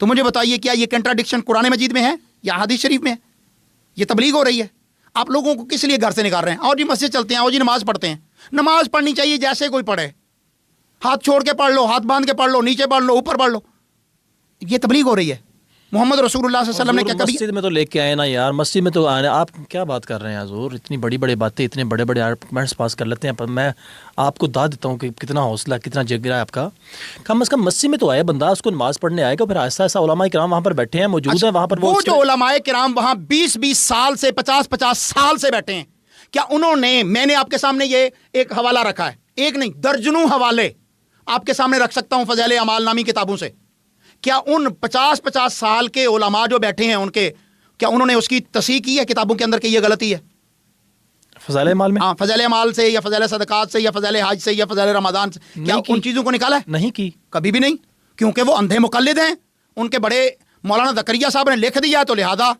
تو مجھے بتائیے کیا یہ کنٹراڈکشن قرآن مجید میں ہے یا حدیث شریف میں ہے؟ یہ تبلیغ ہو رہی ہے. آپ لوگوں کو کس لیے گھر سے نکال رہے ہیں؟ اور جی مسجد چلتے ہیں, اور جی نماز پڑھتے ہیں. نماز پڑھنی چاہیے جیسے کوئی پڑھے, ہاتھ چھوڑ کے پڑھ لو, ہاتھ باندھ کے پڑھ لو, نیچے پڑھ لو, اوپر پڑھ لو. یہ تبلیغ ہو رئی ہے. محمد رسول اللہ صلی اللہ علیہ وسلم نے کیا کبھی مسجد میں تو لے کے آئے نا یار, مسجد میں تو آئے. آپ کیا بات کر رہے ہیں حضور؟ اتنی بڑی بڑی باتیں, اتنے بڑے بڑے آرگومنٹس پاس کر لیتے ہیں. پر میں آپ کو داد دیتا ہوں کہ کتنا حوصلہ, کتنا جگر ہے آپ کا. کم از کم مسجد میں تو آئے بندہ, اس کو نماز پڑھنے آئے گا, پھر ایسا ایسا علماء کرام وہاں پر بیٹھے ہیں, موجود ہیں وہاں پر. وہ جو علماء کرام وہاں 20 سال سے 50 سال سے بیٹھے ہیں, کیا انہوں نے, میں نے آپ کے سامنے یہ ایک حوالہ رکھا ہے, ایک نہیں درجنوں حوالے آپ کے سامنے رکھ سکتا ہوں فضائل اعمال نامی کتابوں سے. کیا ان 50 سال کے علماء جو بیٹھے ہیں ان کے, کیا انہوں نے اس کی تصحیح کی ہے کتابوں کے اندر کہ یہ غلطی ہے فضائل اعمال میں؟ ہاں, فضائل اعمال سے یا فضائل صدقات سے یا فضائل حج سے یا فضائل رمضان سے, کیا ان چیزوں کو نکالا ہے؟ نہیں کی, کبھی بھی نہیں, کیونکہ وہ اندھے مقلد ہیں. ان کے بڑے مولانا زکریا صاحب نے لکھ دیا تو لہذا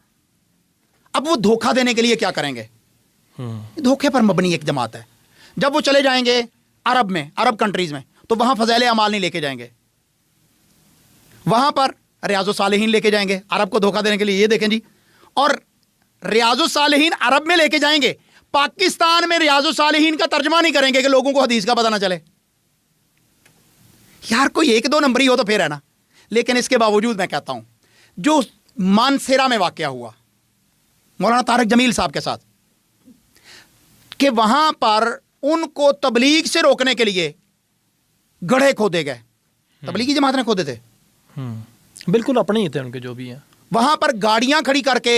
اب وہ دھوکہ دینے کے لیے کیا کریں گے؟ دھوکے پر مبنی ایک جماعت ہے. جب وہ چلے جائیں گے عرب میں, عرب کنٹریز میں, تو وہاں فضائل اعمال نہیں لے کے جائیں گے, وہاں پر ریاض الصالحین لے کے جائیں گے عرب کو دھوکہ دینے کے لیے. یہ دیکھیں جی, اور ریاض الصالحین عرب میں لے کے جائیں گے, پاکستان میں ریاض الصالحین کا ترجمہ نہیں کریں گے کہ لوگوں کو حدیث کا پتہ نہ چلے. یار کوئی 1-2 نمبری ہو تو پھر ہے نا. لیکن اس کے باوجود میں کہتا ہوں جو مانسیرا میں واقعہ ہوا مولانا طارق جمیل صاحب کے ساتھ, کہ وہاں پر ان کو تبلیغ سے روکنے کے لیے گڑھے کھودے گئے, تبلیغی جماعت نے کھودے تھے, بالکل اپنے ہی تھے ان کے جو بھی ہیں. وہاں پر گاڑیاں کھڑی کر کے,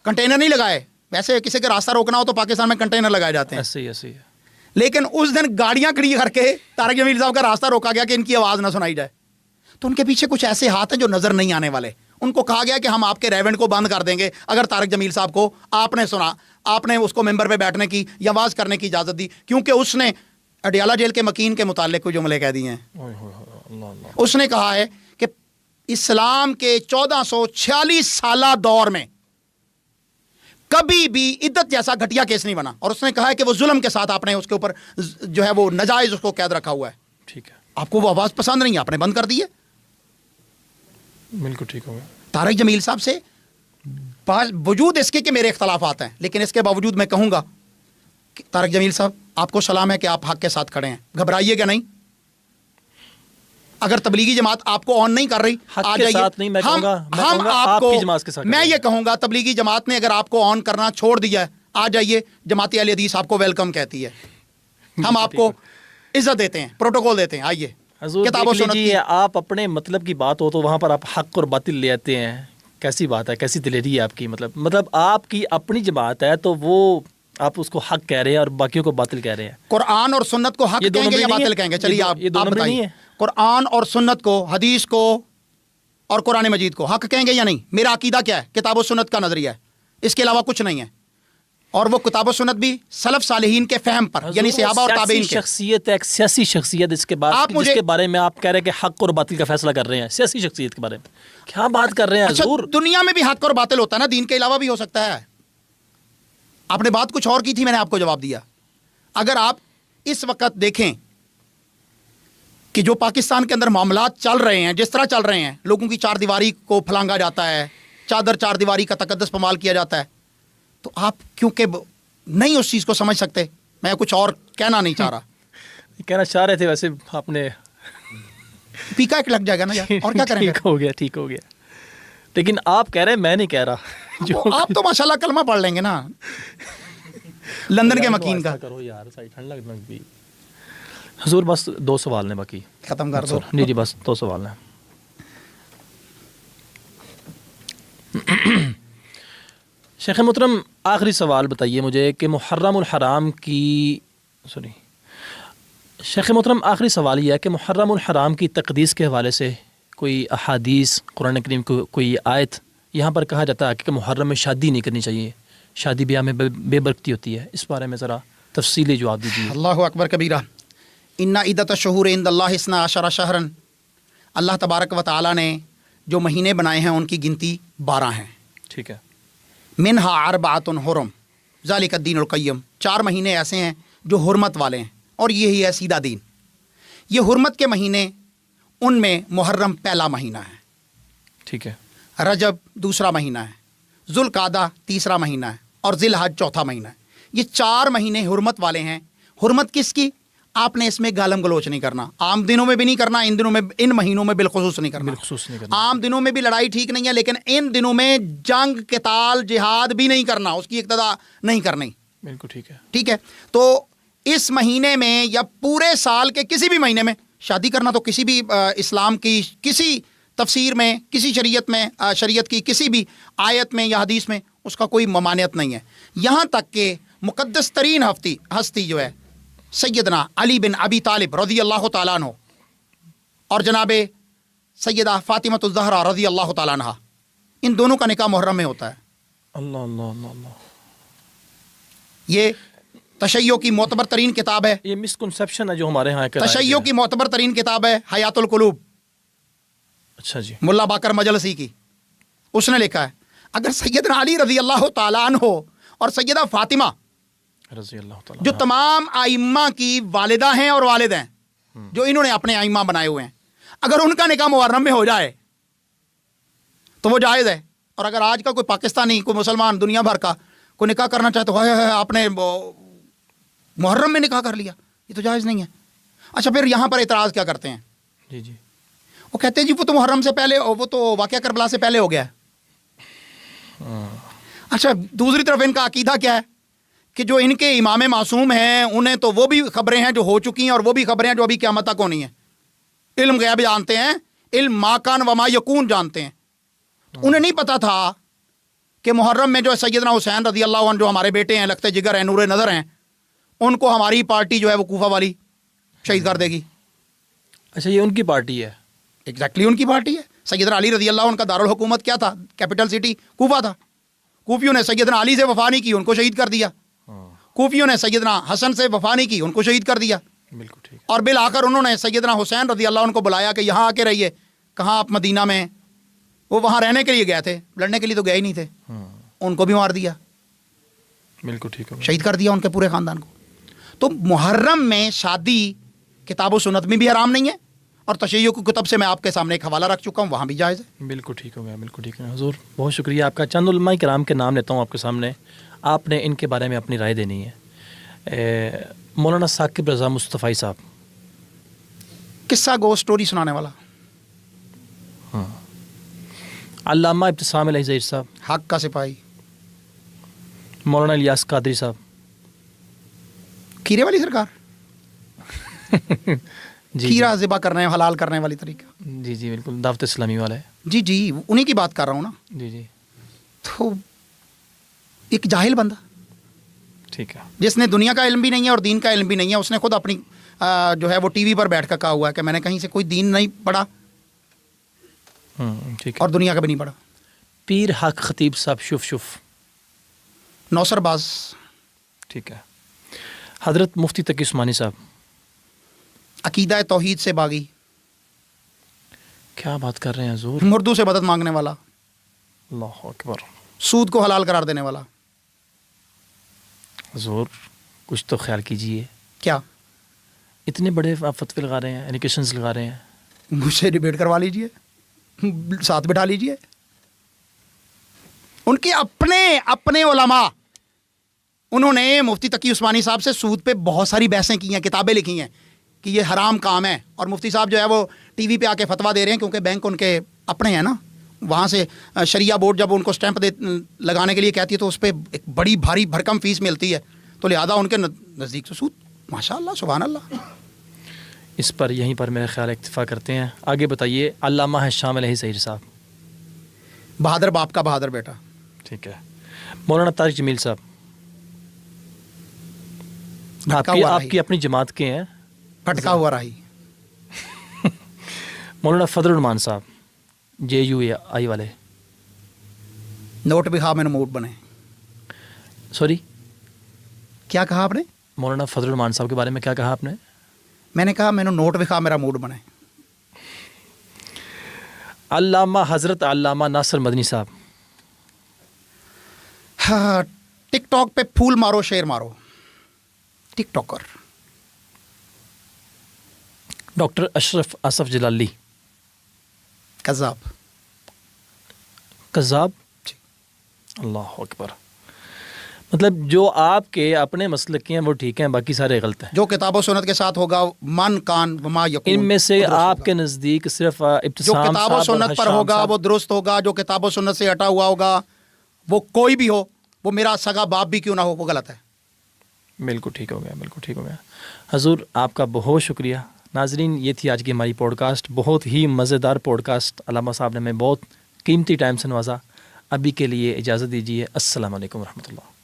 کنٹینر نہیں لگائے, ویسے کسی کا راستہ روکنا ہو تو پاکستان میں کنٹینر لگائے جاتے ہیں, ایسے ہی. لیکن اس دن گاڑیاں کھڑی کر کے طارق جمیل صاحب کا راستہ روکا گیا کہ ان کی آواز نہ سنائی جائے. تو ان کے پیچھے کچھ ایسے ہاتھ ہیں جو نظر نہیں آنے والے, ان کو کہا گیا کہ ہم آپ کے ریونٹ کو بند کر دیں گے اگر طارق جمیل صاحب کو آپ نے سنا، آپ نے اس کو ممبر پہ بیٹھنے کی یا آواز کرنے کی اجازت دی، کیونکہ اس نے اڈیالہ جیل کے مکین کے متعلق کوئی جملے کہہ دیے ہیں۔ اس نے کہا ہے کہ اسلام کے 1446 سالہ دور میں کبھی بھی عدت جیسا گھٹیا کیس نہیں بنا، اور اس نے کہا ہے کہ وہ ظلم کے ساتھ آپ نے اس کے اوپر جو ہے وہ ناجائز اس کو قید رکھا ہوا ہے۔ ٹھیک ہے، آپ کو وہ آواز پسند نہیں ہے، آپ نے بند کر دی ہے۔ بالکل ٹھیک ہوگا۔ طارق جمیل صاحب سے وجود اس کے کہ میرے اختلافات ہیں، لیکن اس کے باوجود میں کہوں گا کہ طارق جمیل صاحب آپ کو سلام ہے کہ آپ حق کے ساتھ کھڑے ہیں، گھبرائیے گا نہیں۔ اگر تبلیغی جماعت آپ کو آن نہیں کر رہی، حق کے ساتھ نہیں، میں کہوں گا آپ کی جماعت کے ساتھ، میں یہ کہوں گا تبلیغی جماعت نے اگر آپ کو آن کرنا چھوڑ دیا ہے، آ جائیے، جماعت اہل حدیث آپ کو ویلکم کہتی ہے، ہم آپ کو عزت دیتے ہیں، پروٹوکول دیتے ہیں، آئیے۔ کتاب و سنت کی آپ اپنے مطلب کی بات ہو تو وہاں پر آپ حق اور باطل لے آتے ہیں، کیسی بات ہے، کیسی دلیری ہے آپ کی؟ مطلب آپ کی اپنی جماعت ہے تو وہ آپ اس کو حق کہہ رہے ہیں اور باقیوں کو باطل کہہ رہے ہیں۔ قرآن اور سنت کو حق کہیں گے یا باطل کہیں گے؟ چلیے آپ بتائیے، قرآن اور سنت کو، حدیث کو اور قرآن مجید کو حق کہیں گے یا نہیں؟ میرا عقیدہ کیا ہے؟ کتاب و سنت کا نظریہ ہے، اس کے علاوہ کچھ نہیں ہے، اور وہ کتاب و سنت بھی سلف صالحین کے فہم پر، یعنی صحابہ اور تابعین کے۔ شخصیت ہے، ایک سیاسی شخصیت، اس کے بعد جس کے بارے میں آپ کہہ رہے ہیں کہ حق اور باطل کا فیصلہ کر رہے ہیں، سیاسی شخصیت کے بارے میں کیا بات کر رہے ہیں حضور؟ دنیا میں بھی حق اور باطل ہوتا ہے نا، دین کے علاوہ بھی ہو سکتا ہے۔ آپ نے بات کچھ اور کی تھی، میں نے آپ کو جواب دیا۔ اگر آپ اس وقت دیکھیں کہ جو پاکستان کے اندر معاملات چل رہے ہیں، جس طرح چل رہے ہیں، لوگوں کی چار دیواری کو پھلانگا جاتا ہے، چار دیواری کا تقدس پامال کیا جاتا ہے، تو آپ کیونکہ نہیں اس چیز کو سمجھ سکتے، میں کچھ اور کہنا نہیں چاہ رہا۔ کہنا چاہ رہے تھے ویسے آپ نے پیکا ایک لگ جائے گا نا یار، اور کیا کریں گے؟ ٹھیک ہو گیا، لیکن آپ کہہ رہے ہیں، میں نہیں کہہ رہا۔ آپ تو ماشاءاللہ کلمہ پڑھ لیں گے نا لندن کے مکین کا۔ کرو یار، ٹھنڈ لگ بھی۔ حضور بس 2 سوال ہیں باقی، ختم کر دو۔ جی بس 2 سوال ہیں۔ شیخ محترم آخری سوال بتائیے مجھے کہ محرم الحرام کی شیخ محترم آخری سوال یہ ہے کہ محرم الحرام کی تقدیس کے حوالے سے کوئی احادیث، قرآن کریم کو کوئی آیت، یہاں پر کہا جاتا ہے کہ محرم میں شادی نہیں کرنی چاہیے، شادی بیاہ میں بے برکتی ہوتی ہے، اس بارے میں ذرا تفصیلی جواب دیجیے۔ اللہ اکبر کبیرہ۔ ان عدت الشہور عند اللہ 12 شہرا، اللہ تبارک و تعالیٰ نے جو مہینے بنائے ہیں ان کی گنتی 12 ہیں۔ ٹھیک ہے۔ منہا اربعۃ حرم ذالک الدین القیم، 4 مہینے ایسے ہیں جو حرمت والے ہیں، اور یہی ہے سیدھا دین۔ یہ حرمت کے مہینے، ان میں محرم پہلا مہینہ ہے، ٹھیک ہے، رجب دوسرا مہینہ ہے، ذوالقعدہ تیسرا مہینہ ہے، اور ذی الحج چوتھا مہینہ ہے۔ یہ 4 مہینے حرمت والے ہیں۔ حرمت کس کی؟ آپ نے اس میں گالم گلوچ نہیں کرنا، عام دنوں میں بھی نہیں کرنا، ان دنوں میں، ان مہینوں میں بالخصوص نہیں کرنا۔ عام دنوں میں بھی لڑائی ٹھیک نہیں ہے، لیکن ان دنوں میں جنگ، قتال، جہاد بھی نہیں کرنا، اس کی ابتدا نہیں کرنی۔ بالکل ٹھیک ہے، ٹھیک ہے۔ تو اس مہینے میں یا پورے سال کے کسی بھی مہینے میں شادی کرنا تو کسی بھی اسلام کی کسی تفسیر میں، کسی شریعت کی کسی بھی آیت میں یا حدیث میں اس کا کوئی ممانعت نہیں ہے۔ یہاں تک کہ مقدس ترین ہستی جو ہے سیدنا علی بن ابی طالب رضی اللہ تعالیٰ عنہ اور جناب سیدہ فاطمہ الزہرا رضی اللہ تعالیٰ عنہ، ان دونوں کا نکاح محرم میں ہوتا ہے۔ اللہ اللہ اللہ اللہ۔ یہ تشیع کی معتبر ترین کتاب ہے، یہ مسکنسیپشن ہے جو ہمارے ہاں ہے، تشیع کی معتبر ترین کتاب ہے حیات القلوب، اچھا جی، ملا باقر مجلسی کی۔ اس نے لکھا ہے اگر سیدنا علی رضی اللہ تعالیٰ عنہ اور سیدہ فاطمہ رضی اللہ تعالیٰ جو تمام ائمہ کی والدہ ہیں اور والد ہیں، جو انہوں نے اپنے ائمہ بنائے ہوئے ہیں، اگر ان کا نکاح محرم میں ہو جائے تو وہ جائز ہے۔ اور اگر آج کا کوئی پاکستانی، کوئی مسلمان، دنیا بھر کا کوئی نکاح کرنا چاہے تو آپ نے محرم میں نکاح کر لیا، یہ تو جائز نہیں ہے۔ اچھا، پھر یہاں پر اعتراض کیا کرتے ہیں؟ جی جی، وہ کہتے ہیں جی وہ تو محرم سے پہلے، وہ تو واقعہ کربلا سے پہلے ہو گیا ہے۔ اچھا، دوسری طرف ان کا عقیدہ کیا ہے کہ جو ان کے امام معصوم ہیں انہیں تو وہ بھی خبریں ہیں جو ہو چکی ہیں، اور وہ بھی خبریں ہیں جو ابھی قیامت تک ہونی ہیں۔ علم غیب جانتے ہیں، علم ما کان و ما یکون جانتے ہیں۔ انہیں نہیں پتا تھا کہ محرم میں جو سیدنا حسین رضی اللہ عنہ جو ہمارے بیٹے ہیں، لگتے جگر ہیں، نور نظر ہیں، ان کو ہماری پارٹی جو ہے وہ کوفہ والی شہید کر دے گی۔ اچھا، یہ ان کی پارٹی ہے؟ ایگزیکٹلی ان کی پارٹی ہے۔ سیدنا علی رضی اللہ عنہ کا دارالحکومت کیا تھا؟ کیپٹل سٹی کوفہ تھا. کوفیوں نے سیدنا علی سے وفا نہیں کی، ان کو شہید کر دیا. کوفیوں نے سیدنا حسن سے وفا نہیں کی، ان کو شہید کر دیا. بالکل ٹھیک. اور بالآخر انہوں نے سیدنا حسین رضی اللہ عنہ کو بلایا کہ یہاں آ کے رہیے. کہاں؟ آپ مدینہ میں. وہ وہاں رہنے کے لیے گئے تھے، لڑنے کے لیے تو گئے ہی نہیں تھے. ان کو بھی مار دیا، بالکل ٹھیک ہو. شہید کر دیا ان کے پورے خاندان کو. تو محرم میں شادی کتاب و سنت میں بھی حرام نہیں ہے، اور تشیع کی کتب سے میں آپ کے سامنے ایک حوالہ رکھ چکا ہوں، وہاں بھی جائز ہے. بالکل ٹھیک ہو گیا، بالکل ٹھیک ہے. حضور بہت شکریہ آپ کا. چند علماء کرام کے نام لیتا ہوں آپ کے سامنے، آپ نے ان کے بارے میں اپنی رائے دینی ہے. مولانا ثاقب رضا مصطفی صاحب، قصہ گو سٹوری سنانے والا. علامہ ابتسام علیہ ظہیر صاحب، حق کا سپاہی. مولانا الیاس قادری صاحب، کھیرے والی سرکار، جی کھیرا ذبح کرنے حلال کرنے والی طریقہ. جی جی بالکل، دعوت اسلامی والا ہے. جی جی انہی کی بات کر رہا ہوں نا. جی جی تو ایک جاہل بندہ ٹھیک ہے. جس نے دنیا کا علم بھی نہیں ہے اور دین کا علم بھی نہیں ہے، اس نے خود اپنی جو ہے وہ ٹی وی پر بیٹھ کر کہا ہوا ہے کہ میں نے کہیں سے کوئی دین نہیں پڑھا ٹھیک ہے. اور دنیا کا بھی نہیں پڑھا. پیر حق خطیب صاحب شف نوسر باز. ٹھیک ہے. حضرت مفتی تقی عثمانی صاحب، عقیدہ توحید سے باغی، کیا بات کر رہے ہیں حضور. مردوں سے مدد مانگنے والا، اللہ اکبر. سود کو حلال قرار دینے والا. حضور کچھ تو خیال کیجئے، کیا اتنے بڑے آپ فتوے لگا رہے ہیں، ایلیگیشنز لگا رہے ہیں. مجھ سے ڈیبیٹ کروا لیجئے، ساتھ بٹھا لیجئے. ان کے اپنے علماء، انہوں نے مفتی تقی عثمانی صاحب سے سود پہ بہت ساری بحثیں کی ہیں، کتابیں لکھی ہیں کہ یہ حرام کام ہے. اور مفتی صاحب جو ہے وہ ٹی وی پہ آ کے فتویٰ دے رہے ہیں، کیونکہ بینک ان کے اپنے ہیں نا. وہاں سے شریعہ بورڈ جب ان کو اسٹیمپ لگانے کے لیے کہتی ہے تو اس پہ ایک بڑی بھاری بھرکم فیس ملتی ہے. تو لہذا ان کے نزدیک تو سود ماشاء اللہ سبحان اللہ. اس پر یہیں پر میرا خیال اکتفا کرتے ہیں. آگے بتائیے. علامہ شام علیہ ظہیر صاحب، بہادر باپ کا بہادر بیٹا. ٹھیک ہے. مولانا طارق جمیل صاحب، آپ کی اپنی جماعت کے ہیں. پھٹکا ہوا راہی. مولانا فضل الرحمان صاحب JUI والے. نوٹ بھی خواہ میں نے موٹ بنے. سوری کیا کہا آپ نے؟ مولانا فضل الرحمان صاحب کے بارے میں کیا کہا آپ نے؟ میں نے کہا میں نے نوٹ بھی خواہ میرا موڈ بنے. علامہ حضرت علامہ ناصر مدنی صاحب، ہاں ٹک ٹاک پہ پھول مارو شیر مارو، ٹک ٹاکر. ڈاکٹر اشرف آصف جلالی، کذاب. کذاب. اللہ اکبر. مطلب جو آپ کے اپنے مسلک کے ہیں وہ ٹھیک ہیں، باقی سارے غلط ہیں. جو کتاب و سنت کے ساتھ ہوگا من کان وما یکون، ان میں سے آپ کے نزدیک صرف جو ابتسام کتاب و سنت پر ہوگا وہ درست ہوگا، جو کتاب و سنت سے ہٹا ہوا ہوگا وہ کوئی بھی ہو، وہ میرا سگا باپ بھی کیوں نہ ہو، وہ غلط ہے. بالکل ٹھیک ہو گیا، بالکل ٹھیک ہو گیا. حضور آپ کا بہت شکریہ. ناظرین یہ تھی آج کی ہماری پوڈ کاسٹ، بہت ہی مزیدار پوڈ کاسٹ. علامہ صاحب نے ہمیں بہت قیمتی ٹائم سے نوازا. ابھی کے لیے اجازت دیجیے. السلام علیکم ورحمۃ اللہ.